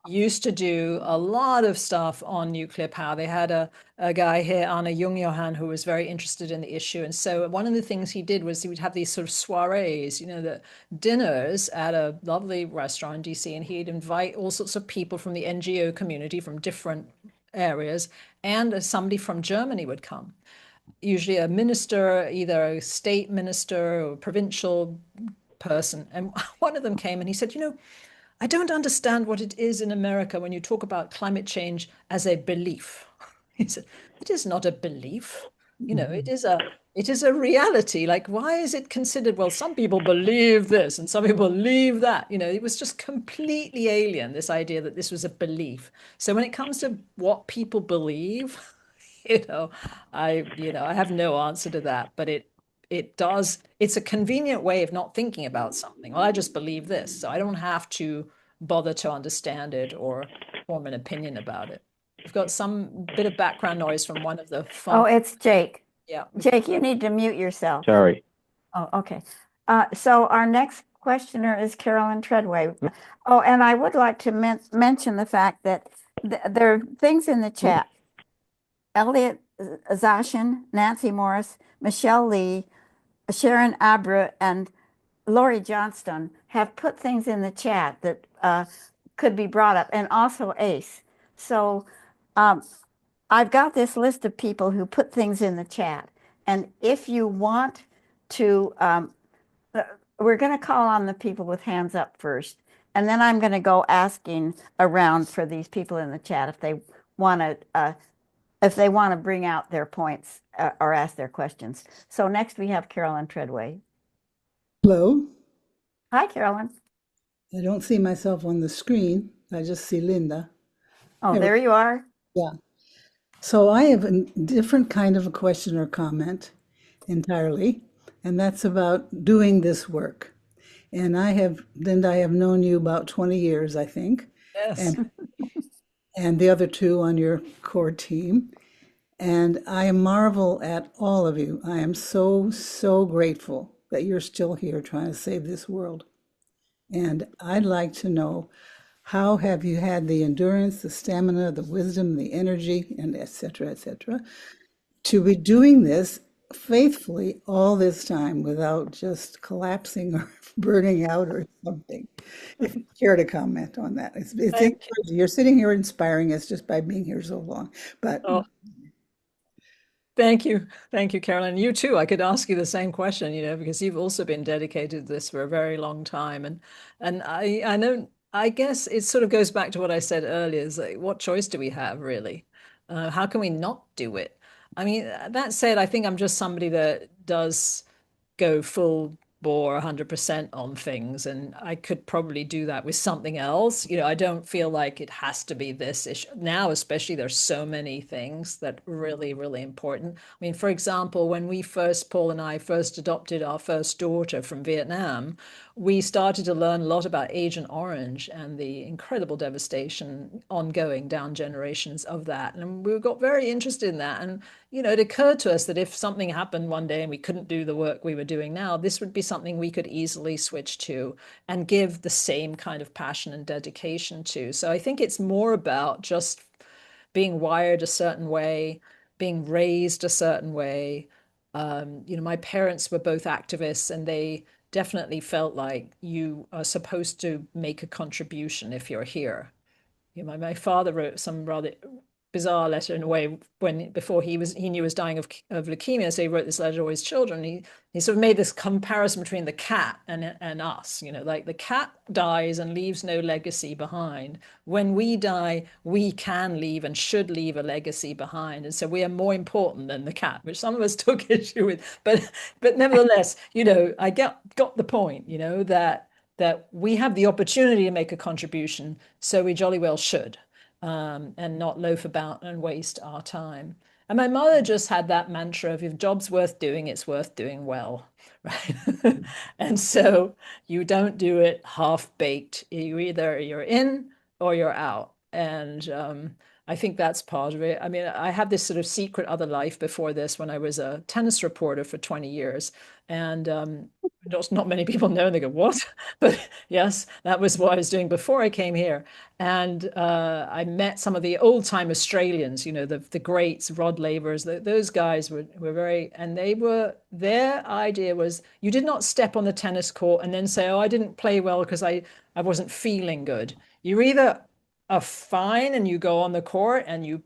used to do a lot of stuff on nuclear power. They had a guy here, Arne Jungjohann, who was very interested in the issue. And so one of the things he did was he would have these sort of soirees, the dinners at a lovely restaurant in DC, and he'd invite all sorts of people from the NGO community from different areas, and somebody from Germany would come. Usually a minister, either a state minister or provincial person. And one of them came and he said, I don't understand what it is in America when you talk about climate change as a belief. He said, it is not a belief. It is a reality. Like, why is it considered, well, some people believe this and some people believe that? It was just completely alien, this idea that this was a belief. So when it comes to what people believe, I have no answer to that, but it's a convenient way of not thinking about something. Well, I just believe this, so I don't have to bother to understand it or form an opinion about it. We've got some bit of background noise from one of the phone. Oh, it's Jake. Yeah. Jake, you need to mute yourself. Sorry. Oh, okay. So our next questioner is Carolyn Treadway. Oh, and I would like to mention the fact that there are things in the chat. Elliot Zashin, Nancy Morris, Michelle Lee, Sharon Abra, and Lori Johnston have put things in the chat that could be brought up, and also Ace. So I've got this list of people who put things in the chat. And if you want to, we're going to call on the people with hands up first. And then I'm going to go asking around for these people in the chat if they want to bring out their points or ask their questions. So next we have Carolyn Treadway. Hello. Hi, Carolyn. I don't see myself on the screen. I just see Linda. Oh, there you are. Yeah. So I have a different kind of a question or comment entirely, and that's about doing this work. And Linda, I have known you about 20 years, I think. Yes. And the other two on your core team. And I marvel at all of you. I am so, so grateful that you're still here trying to save this world. And I'd like to know, how have you had the endurance, the stamina, the wisdom, the energy, and et cetera, to be doing this faithfully all this time without just collapsing or burning out or something? If you care to comment on that. It's you're sitting here inspiring us just by being here so long. But Thank you. Thank you, Carolyn. You too. I could ask you the same question, because you've also been dedicated to this for a very long time. And I know, I guess it sort of goes back to what I said earlier, is like, what choice do we have, really? How can we not do it? I mean, that said, I think I'm just somebody that does go full bore 100% on things, and I could probably do that with something else. I don't feel like it has to be this issue now, especially there's so many things that are really, really important. I mean, for example, when Paul and I first adopted our first daughter from Vietnam, we started to learn a lot about Agent Orange and the incredible devastation ongoing down generations of that. And we got very interested in that. And, it occurred to us that if something happened one day and we couldn't do the work we were doing now, this would be something we could easily switch to and give the same kind of passion and dedication to. So I think it's more about just being wired a certain way, being raised a certain way. My parents were both activists, and they definitely felt like you are supposed to make a contribution if you're here. My father wrote some rather bizarre letter in a way before he knew he was dying of leukemia. So he wrote this letter to his children. He sort of made this comparison between the cat and us. Like the cat dies and leaves no legacy behind. When we die, we can leave and should leave a legacy behind, and so we are more important than the cat, which some of us took issue with. But nevertheless, I got the point. That we have the opportunity to make a contribution, so we jolly well should. And not loaf about and waste our time. And my mother just had that mantra of, if job's worth doing, it's worth doing well, right? And so you don't do it half-baked. You're in or you're out. And I think that's part of it. I mean, I had this sort of secret other life before this, when I was a tennis reporter for 20 years. And not many people know, and they go, what? But yes, that was what I was doing before I came here. And I met some of the old-time Australians, the greats, Rod Lavers. Those guys were very, and their idea was, you did not step on the tennis court and then say, oh, I didn't play well because I wasn't feeling good. You either are fine and you go on the court and you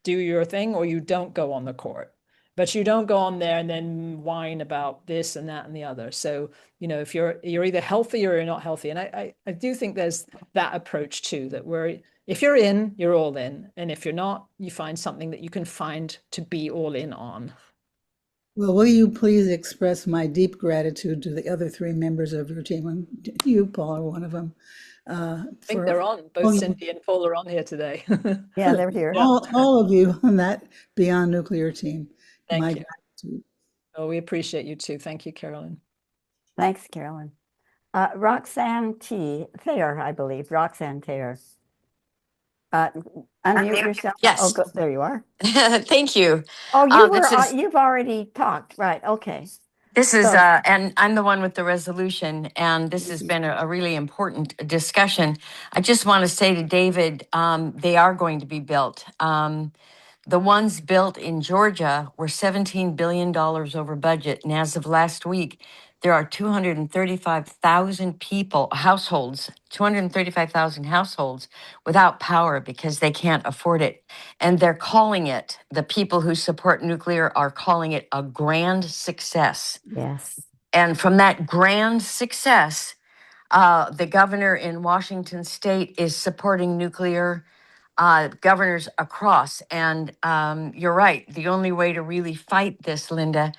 do your thing, or you don't go on the court. But you don't go on there and then whine about this and that and the other. So, if you're either healthy or you're not healthy. And I do think there's that approach too, that if you're in, you're all in. And if you're not, you find something that you can find to be all in on. Well, will you please express my deep gratitude to the other three members of your team? And you, Paul, are one of them. I think they're on. Both Cindy and Paul are on here today. Yeah, they're here. All of you on that Beyond Nuclear team. Thank you. Gratitude. Oh, we appreciate you too. Thank you, Carolyn. Thanks, Carolyn. Roxanne Thayer, I believe. Roxanne Thayer. Unmute yourself. Yes. Oh, good. There you are. Thank you. Oh, you've already talked. Right. Okay. This is, and I'm the one with the resolution, and this has been a really important discussion. I just want to say to David, they are going to be built. The ones built in Georgia were $17 billion over budget, and as of last week, there are 235,000 people, households, 235,000 households without power because they can't afford it. And they're calling it, the people who support nuclear are calling it a grand success. Yes. And from that grand success, the governor in Washington state is supporting nuclear, governors across. And you're right. The only way to really fight this, Linda,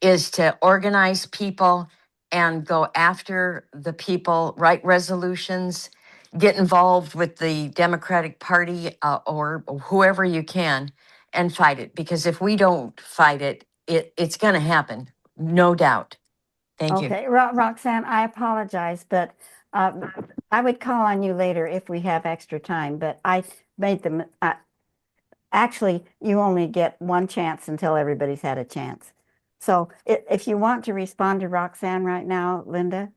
is to organize people and go after the people, write resolutions, get involved with the Democratic Party or whoever you can and fight it. Because if we don't fight it, it's going to happen, no doubt. Thank you. Okay, Roxanne, I apologize, but I would call on you later if we have extra time, but I made them, actually, you only get one chance until everybody's had a chance. So if you want to respond to Roxanne right now, Linda?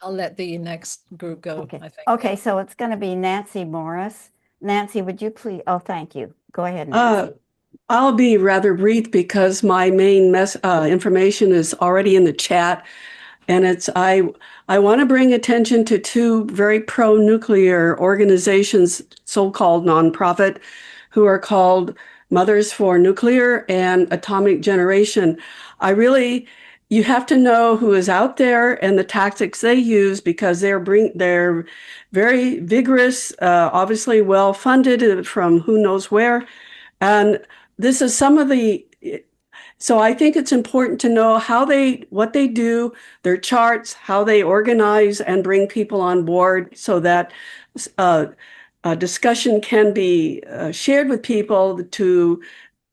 I'll let the next group go, Okay. I think. Okay, so it's going to be Nancy Morris. Nancy, would you please? Oh, thank you. Go ahead, Nancy. I'll be rather brief because my main information is already in the chat. And I want to bring attention to two very pro-nuclear organizations, so-called nonprofit, who are called Mothers for Nuclear and Atomic Generation. You have to know who is out there and the tactics they use because they're very vigorous, obviously well funded from who knows where. And this is so I think it's important to know what they do, their charts, how they organize and bring people on board so that a discussion can be shared with people to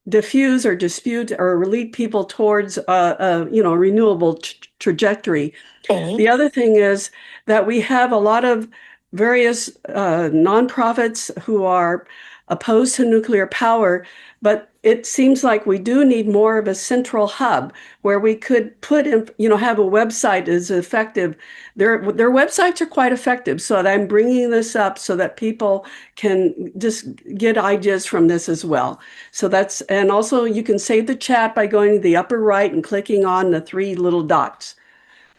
diffuse or dispute or lead people towards a renewable trajectory. Okay. The other thing is that we have a lot of various nonprofits who are opposed to nuclear power, but it seems like we do need more of a central hub where we could put in, have a website is effective. Their websites are quite effective. So I'm bringing this up so that people can just get ideas from this as well. So and also you can save the chat by going to the upper right and clicking on the three little dots.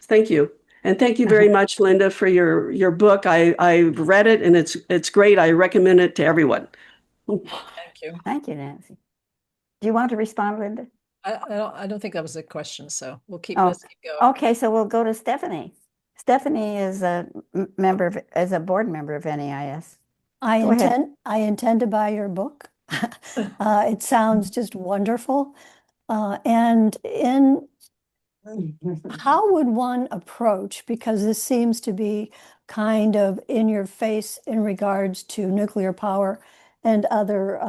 Thank you. And thank you very much, Linda, for your book. I've read it and it's great. I recommend it to everyone. Thank you. Thank you, Nancy. Do you want to respond, Linda? I don't think that was a question, so let's keep Oh, going. okay, so we'll go to Stephanie. Stephanie is a board member of NEIS. I Go ahead. intend to buy your book. It sounds just wonderful. And how would one approach, because this seems to be kind of in your face in regards to nuclear power and other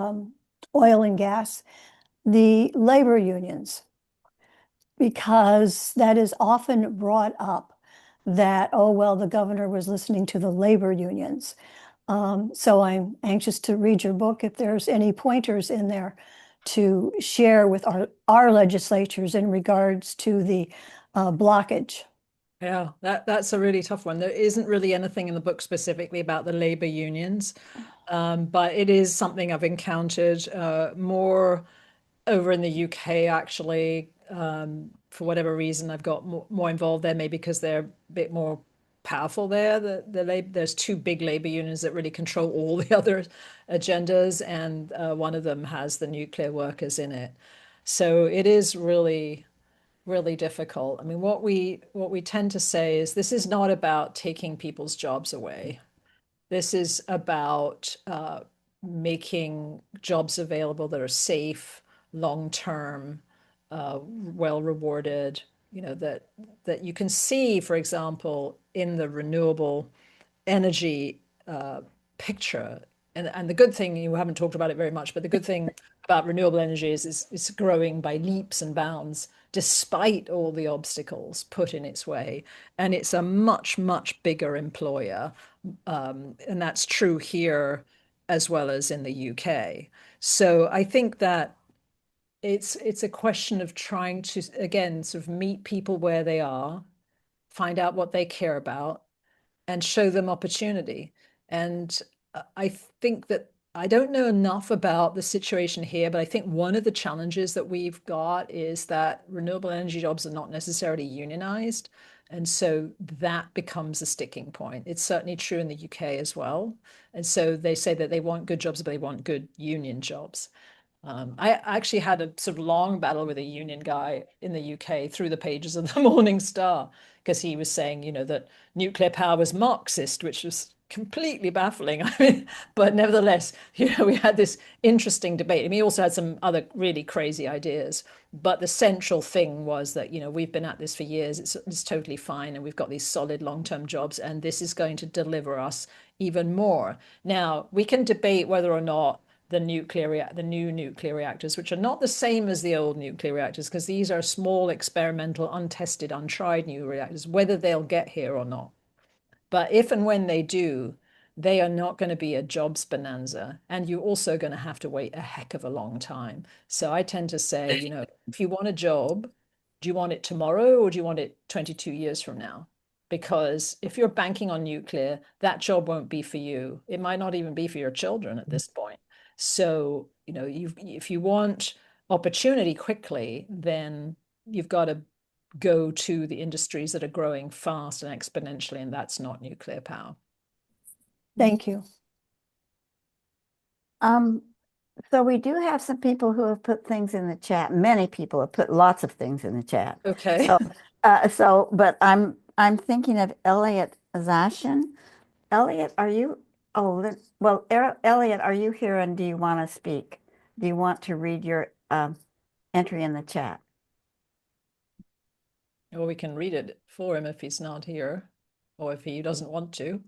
oil and gas, the labor unions, because that is often brought up that, oh, well, the governor was listening to the labor unions. So I'm anxious to read your book if there's any pointers in there to share with our legislatures in regards to the blockage. Yeah, that's a really tough one. There isn't really anything in the book specifically about the labor unions, but it is something I've encountered more over in the UK, actually. For whatever reason, I've got more involved there, maybe because they're a bit more powerful there. There's two big labor unions that really control all the other agendas, and one of them has the nuclear workers in it. So it is really difficult. I mean, what we tend to say is this is not about taking people's jobs away. This is about making jobs available that are safe, long-term, well rewarded, that you can see, for example, in the renewable energy picture. And the good thing, you haven't talked about it very much, but the good thing about renewable energy is it's growing by leaps and bounds despite all the obstacles put in its way. And it's a much, much bigger employer. And that's true here as well as in the UK. So I think that it's a question of trying to, again, sort of meet people where they are, find out what they care about, and show them opportunity. And I think that I don't know enough about the situation here, but I think one of the challenges that we've got is that renewable energy jobs are not necessarily unionized. And so that becomes a sticking point. It's certainly true in the UK as well. And so they say that they want good jobs, but they want good union jobs. I actually had a sort of long battle with a union guy in the UK through the pages of the Morning Star, because he was saying, that nuclear power was Marxist, which was completely baffling. I mean, but nevertheless, we had this interesting debate. I mean, he also had some other really crazy ideas. But the central thing was that, we've been at this for years. It's totally fine. And we've got these solid long-term jobs. And this is going to deliver us even more. Now, we can debate whether or not the new nuclear reactors, which are not the same as the old nuclear reactors, because these are small, experimental, untested, untried new reactors, whether they'll get here or not. But if and when they do, they are not going to be a jobs bonanza. And you're also going to have to wait a heck of a long time. So I tend to say, if you want a job, do you want it tomorrow or do you want it 22 years from now? Because if you're banking on nuclear, that job won't be for you. It might not even be for your children at this point. So, if you want opportunity quickly, then you've got to go to the industries that are growing fast and exponentially, and that's not nuclear power. Thank you. So we do have some people who have put things in the chat. Many people have put lots of things in the chat. Okay. But I'm thinking of Elliot Zashin. Elliot, are you? Elliot, are you here and do you want to speak? Do you want to read your entry in the chat? Or we can read it for him if he's not here, or if he doesn't want to.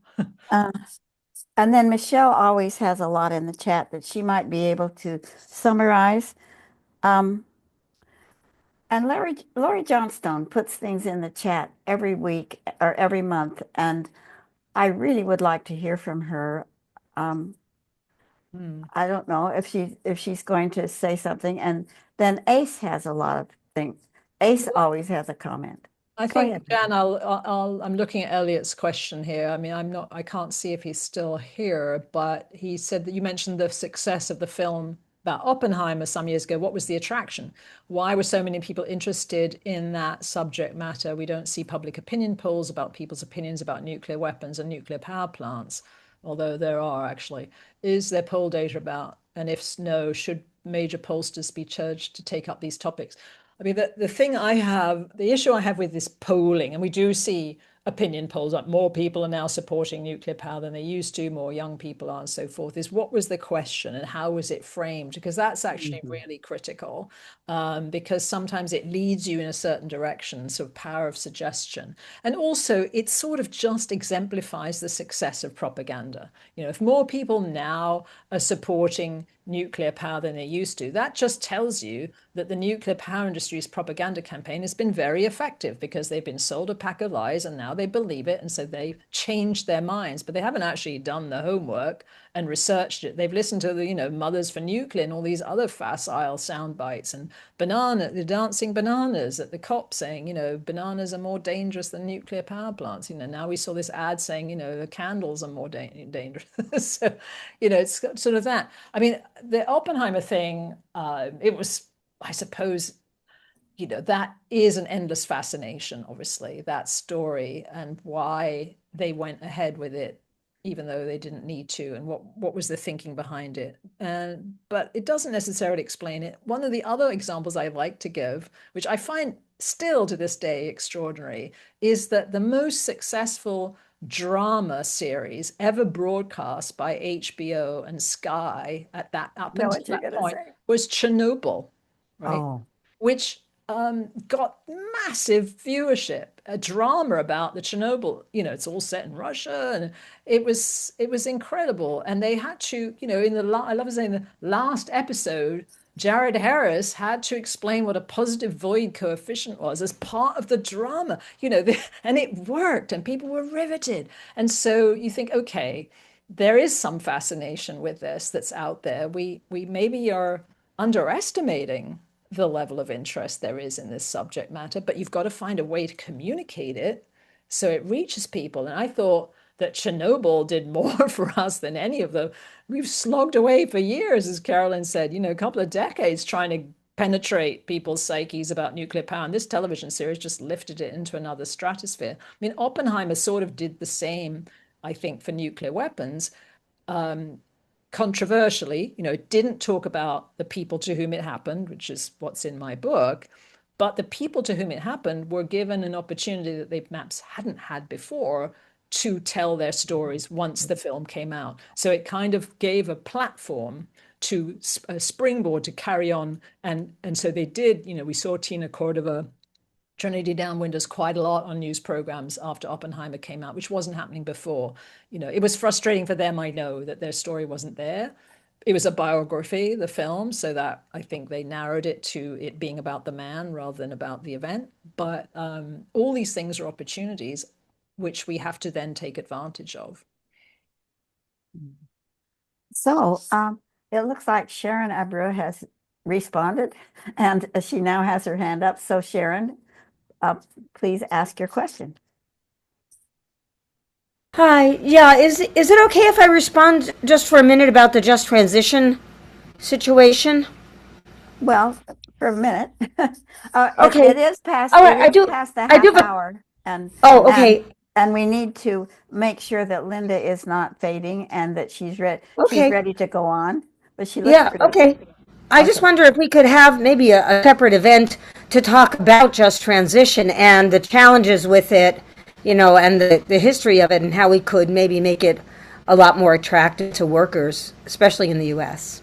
And then Michelle always has a lot in the chat that she might be able to summarize. And Lori Johnstone puts things in the chat every week or every month, and I really would like to hear from her. I don't know if she's going to say something. And then Ace has a lot of things. Ace always has a comment. I think, Jan, I'm looking at Elliot's question here. I mean, I can't see if he's still here, but he said that you mentioned the success of the film about Oppenheimer some years ago. What was the attraction? Why were so many people interested in that subject matter? We don't see public opinion polls about people's opinions about nuclear weapons and nuclear power plants, although there are actually. Is there poll data about, and if no, should major pollsters be charged to take up these topics? I mean, the issue I have with this polling, and we do see opinion polls, like more people are now supporting nuclear power than they used to, more young people are, and so forth, is what was the question and how was it framed? Because that's actually really critical, because sometimes it leads you in a certain direction, sort of power of suggestion. And also it sort of just exemplifies the success of propaganda. If more people now are supporting nuclear power than they used to, that just tells you that the nuclear power industry's propaganda campaign has been very effective, because they've been sold a pack of lies and now they believe it, and so they've changed their minds, but they haven't actually done the homework and researched it. They've listened to the Mothers for Nuclear and all these other facile sound bites, and the dancing bananas at the COP saying bananas are more dangerous than nuclear power plants. Now we saw this ad saying the candles are more dangerous. So it's sort of that. I mean, the Oppenheimer thing, it was, I suppose, that is an endless fascination, obviously, that story, and why they went ahead with it, even though they didn't need to, and what was the thinking behind it. But it doesn't necessarily explain it. One of the other examples I like to give, which I find still to this day extraordinary, is that the most successful drama series ever broadcast by HBO and Sky up until that point was Chernobyl, right? Which got massive viewership, a drama about the Chernobyl. It's all set in Russia, and it was incredible. And they had to, I love saying the last episode, Jared Harris had to explain what a positive void coefficient was as part of the drama, and it worked, and people were riveted. And so you think, okay, there is some fascination with this that's out there. We maybe are underestimating the level of interest there is in this subject matter, but you've got to find a way to communicate it so it reaches people. And I thought that Chernobyl did more for us than any of them. We've slogged away for years, as Carolyn said, a couple of decades trying to penetrate people's psyches about nuclear power. And this television series just lifted it into another stratosphere. I mean, Oppenheimer sort of did the same, I think, for nuclear weapons. Controversially, it didn't talk about the people to whom it happened, which is what's in my book. But the people to whom it happened were given an opportunity that they perhaps hadn't had before to tell their stories once the film came out. So it kind of gave a platform to a springboard to carry on. And so they did, we saw Tina Cordova, Trinity Downwinders quite a lot on news programs after Oppenheimer came out, which wasn't happening before. It was frustrating for them, I know, that their story wasn't there. It was a biography, the film, so that I think they narrowed it to it being about the man rather than about the event. But all these things are opportunities which we have to then take advantage of. So it looks like Sharon Abreu has responded, and she now has her hand up. So Sharon, please ask your question. Hi. Yeah, is it okay if I respond just for a minute about the just transition situation? Well, for a minute. Okay. It is past. All right, It is past the half hour, and oh, okay. And we need to make sure that Linda is not fading and that she's ready. Okay. She's ready to go on. But she looks pretty. Okay. I just wonder if we could have maybe a separate event to talk about just transition and the challenges with it, and the history of it, and how we could maybe make it a lot more attractive to workers, especially in the U.S.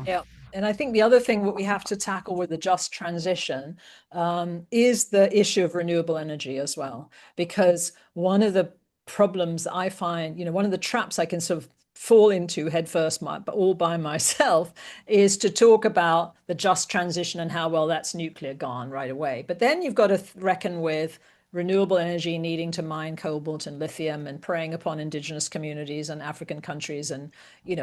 Yeah. And I think the other thing that we have to tackle with the just transition is the issue of renewable energy as well. Because one of the problems I find, one of the traps I can sort of fall into headfirst, but all by myself, is to talk about the just transition and how well that's nuclear gone right away. But then you've got to reckon with renewable energy needing to mine cobalt and lithium and preying upon indigenous communities and African countries and,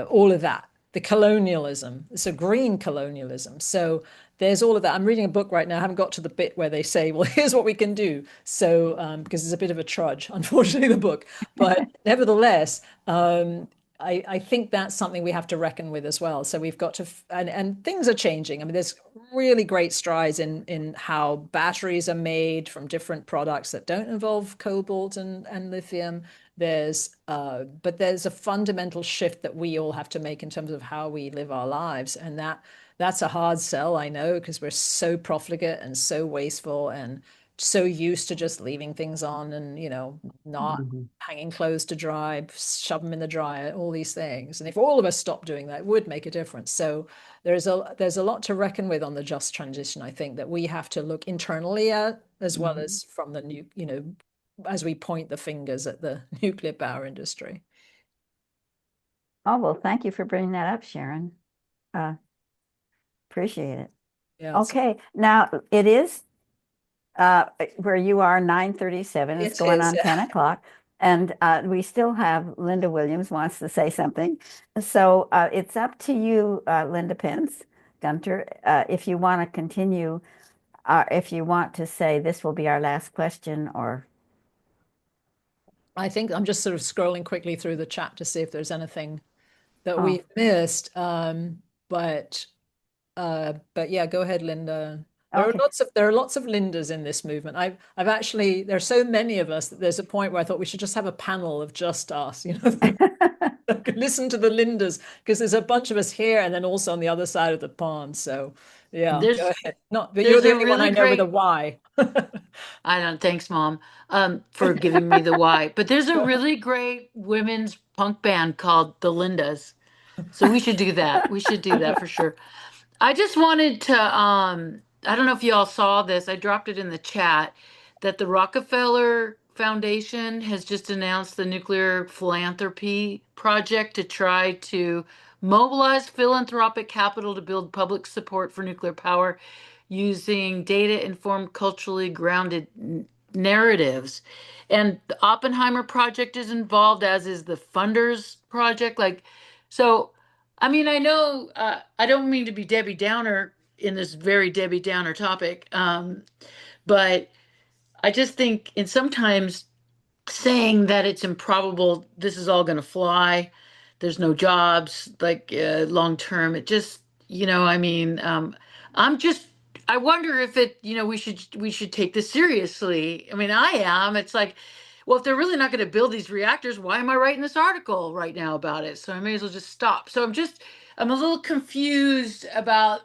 all of that. The colonialism, it's a green colonialism. So there's all of that. I'm reading a book right now. I haven't got to the bit where they say, well, here's what we can do. So, because it's a bit of a trudge, unfortunately, the book. But nevertheless, I think that's something we have to reckon with as well. So we've got to, and things are changing. I mean, there's really great strides in how batteries are made from different products that don't involve cobalt and lithium. But there's a fundamental shift that we all have to make in terms of how we live our lives. And that's a hard sell, I know, because we're so profligate and so wasteful and so used to just leaving things on and, not hanging clothes to dry, shove them in the dryer, all these things. And if all of us stopped doing that, it would make a difference. So there's a lot to reckon with on the just transition, I think, that we have to look internally at, as well as from the new, as we point the fingers at the nuclear power industry. Oh, well, thank you for bringing that up, Sharon. Appreciate it. Yes. Okay, now it is where you are 9:37. It's going on 10 o'clock. And we still have Linda Williams wants to say something. So it's up to you, Linda Pentz Gunter, if you want to continue, if you want to say this will be our last question, or. I think I'm just sort of scrolling quickly through the chat to see if there's anything that we've missed. But yeah, go ahead, Linda. There are lots of Lindas in this movement. I've actually, there's so many of us that there's a point where I thought we should just have a panel of just us, listen to the Lindas, because there's a bunch of us here and then also on the other side of the pond. So yeah, go ahead. But you're the only one I know with a Y. I don't. Thanks, Mom, for giving me the why. But there's a really great women's punk band called the Lindas, so we should do that. We should do that for sure. I just wanted to. I don't know if you all saw this. I dropped it in the chat that the Rockefeller Foundation has just announced the nuclear philanthropy project to try to mobilize philanthropic capital to build public support for nuclear power using data-informed, culturally grounded narratives. And the Oppenheimer project is involved, as is the Funders project. So, I mean, I know I don't mean to be Debbie Downer in this very Debbie Downer topic, but I just think, and sometimes saying that it's improbable this is all going to fly. There's no jobs, like long term. It just, I mean, I'm just, I wonder if we should take this seriously. I mean, I am. It's like, well, if they're really not going to build these reactors, why am I writing this article right now about it? So I may as well just stop. So I'm a little confused about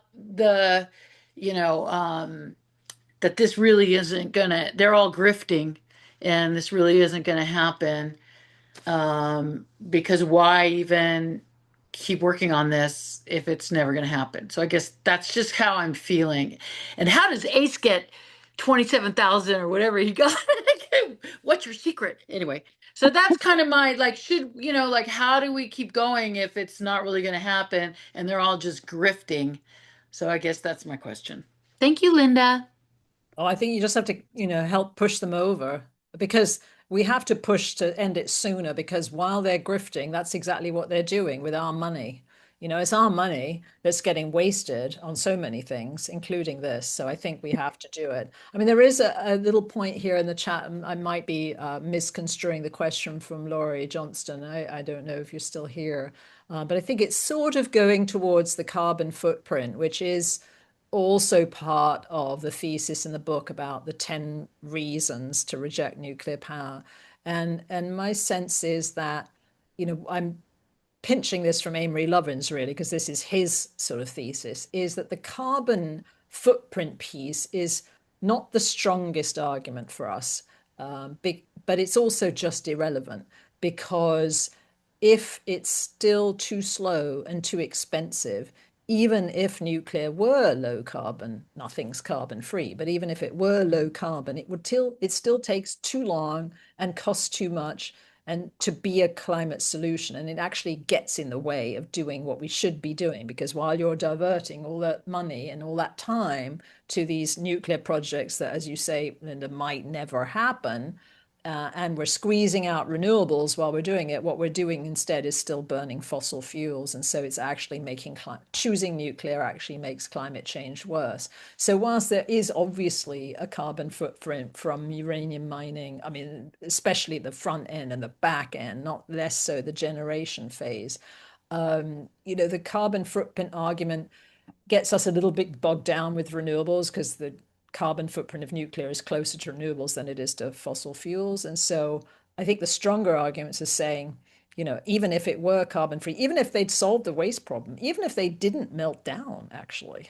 you know, um, that this really isn't gonna, they're all grifting and this really isn't gonna happen. Because why even keep working on this if it's never gonna happen? So I guess that's just how I'm feeling. And how does Ace get 27,000 or whatever he got? What's your secret? Anyway, so that's kind of my like, like, how do we keep going if it's not really gonna happen and they're all just grifting? So I guess that's my question. Thank you, Linda. Oh, I think you just have to, help push them over, because we have to push to end it sooner, because while they're grifting, that's exactly what they're doing with our money. It's our money that's getting wasted on so many things, including this. So I think we have to do it. I mean, there is a little point here in the chat, and I might be misconstruing the question from Laurie Johnston. I don't know if you're still here, but I think it's sort of going towards the carbon footprint, which is also part of the thesis in the book about the 10 reasons to reject nuclear power. And my sense is that, I'm pinching this from Amory Lovins, really, because this is his sort of thesis, is that the carbon footprint piece is not the strongest argument for us, but it's also just irrelevant, because if it's still too slow and too expensive, even if nuclear were low carbon, nothing's carbon free, but even if it were low carbon, it still takes too long and costs too much and to be a climate solution. And it actually gets in the way of doing what we should be doing, because while you're diverting all that money and all that time to these nuclear projects that, as you say, Linda, might never happen, and we're squeezing out renewables while we're doing it, what we're doing instead is still burning fossil fuels. And so it's actually choosing nuclear actually makes climate change worse. So whilst there is obviously a carbon footprint from uranium mining, I mean, especially the front end and the back end, not less so the generation phase, the carbon footprint argument gets us a little bit bogged down with renewables, because the carbon footprint of nuclear is closer to renewables than it is to fossil fuels. And so I think the stronger arguments are saying, even if it were carbon free, even if they'd solved the waste problem, even if they didn't melt down, actually,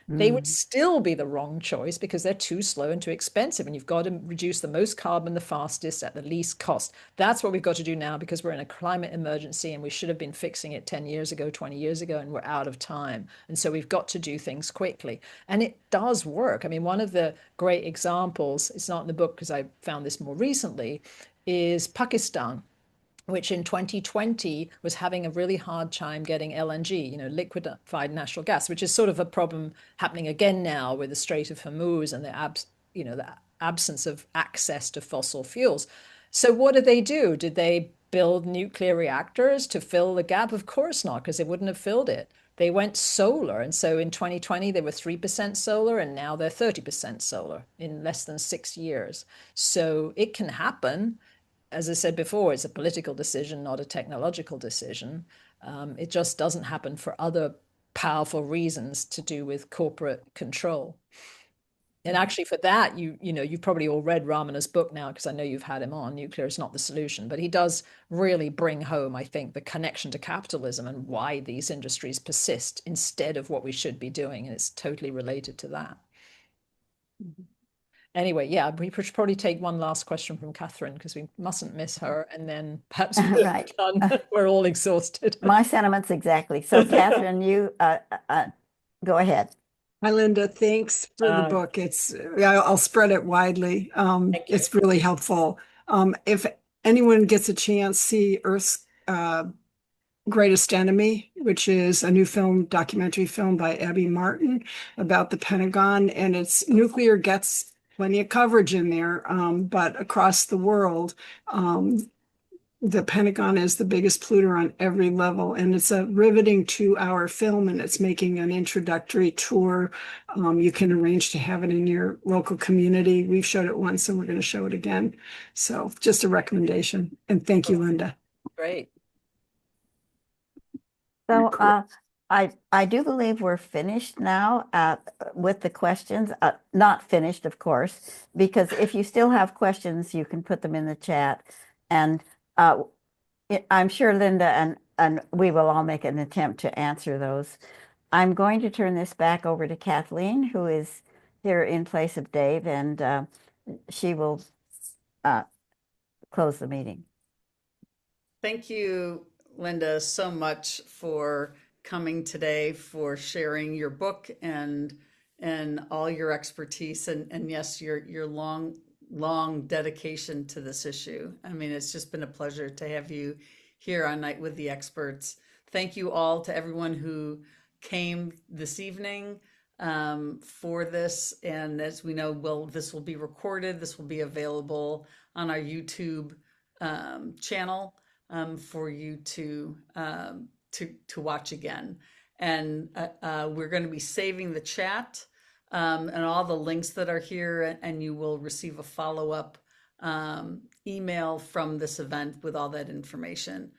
they would still be the wrong choice, because they're too slow and too expensive. And you've got to reduce the most carbon the fastest at the least cost. That's what we've got to do now, because we're in a climate emergency and we should have been fixing it 10 years ago, 20 years ago, and we're out of time. And so we've got to do things quickly. And it does work. I mean, one of the great examples, it's not in the book because I found this more recently, is Pakistan, which in 2020 was having a really hard time getting LNG, liquefied natural gas, which is sort of a problem happening again now with the Strait of Hormuz and the absence of access to fossil fuels. So what did they do? Did they build nuclear reactors to fill the gap? Of course not, because they wouldn't have filled it. They went solar. And so in 2020, they were 3% solar, and now they're 30% solar in less than 6 years. So it can happen. As I said before, it's a political decision, not a technological decision. It just doesn't happen for other powerful reasons to do with corporate control. And actually, for that, you've probably all read Ramana's book now, because I know you've had him on. Nuclear is not the solution, but he does really bring home, I think, the connection to capitalism and why these industries persist instead of what we should be doing, and it's totally related to that. Anyway, yeah, we should probably take one last question from Catherine, because we mustn't miss her, and then perhaps Right. we're all exhausted. My sentiments exactly. So, Catherine, you go ahead. Hi, Linda. Thanks for the book. I'll spread it widely. It's really helpful. If anyone gets a chance, see Earth's Greatest Enemy, which is a new documentary film by Abby Martin about the Pentagon, and it's nuclear gets plenty of coverage in there, but across the world, the Pentagon is the biggest polluter on every level. And it's a riveting 2-hour film, and it's making an introductory tour. You can arrange to have it in your local community. We've showed it once and we're going to show it again. So just a recommendation. And thank you, Linda. Great. So I do believe we're finished now with the questions. Not finished, of course, because if you still have questions, you can put them in the chat. And I'm sure Linda and we will all make an attempt to answer those. I'm going to turn this back over to Kathleen, who is here in place of Dave, and she will close the meeting. Thank you, Linda, so much for coming today, for sharing your book and all your expertise and yes, your long dedication to this issue. I mean, it's just been a pleasure to have you here on Night with the Experts. Thank you all to everyone who came this evening for this. And as we know, this will be recorded. This will be available on our YouTube channel for you to watch again. And we're going to be saving the chat and all the links that are here, and you will receive a follow-up email from this event with all that information.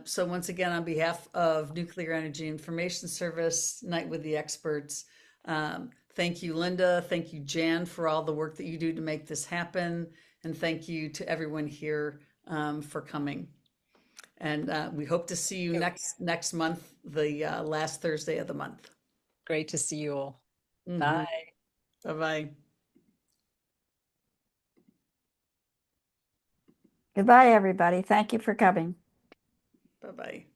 So once again, on behalf of Nuclear Energy Information Service, Night with the Experts, thank you, Linda. Thank you, Jan, for all the work that you do to make this happen. And thank you to everyone here for coming. And we hope to see you next month, the last Thursday of the month. Great to see you all. Mm-hmm. Bye. Bye-bye. Goodbye, everybody. Thank you for coming. Bye-bye.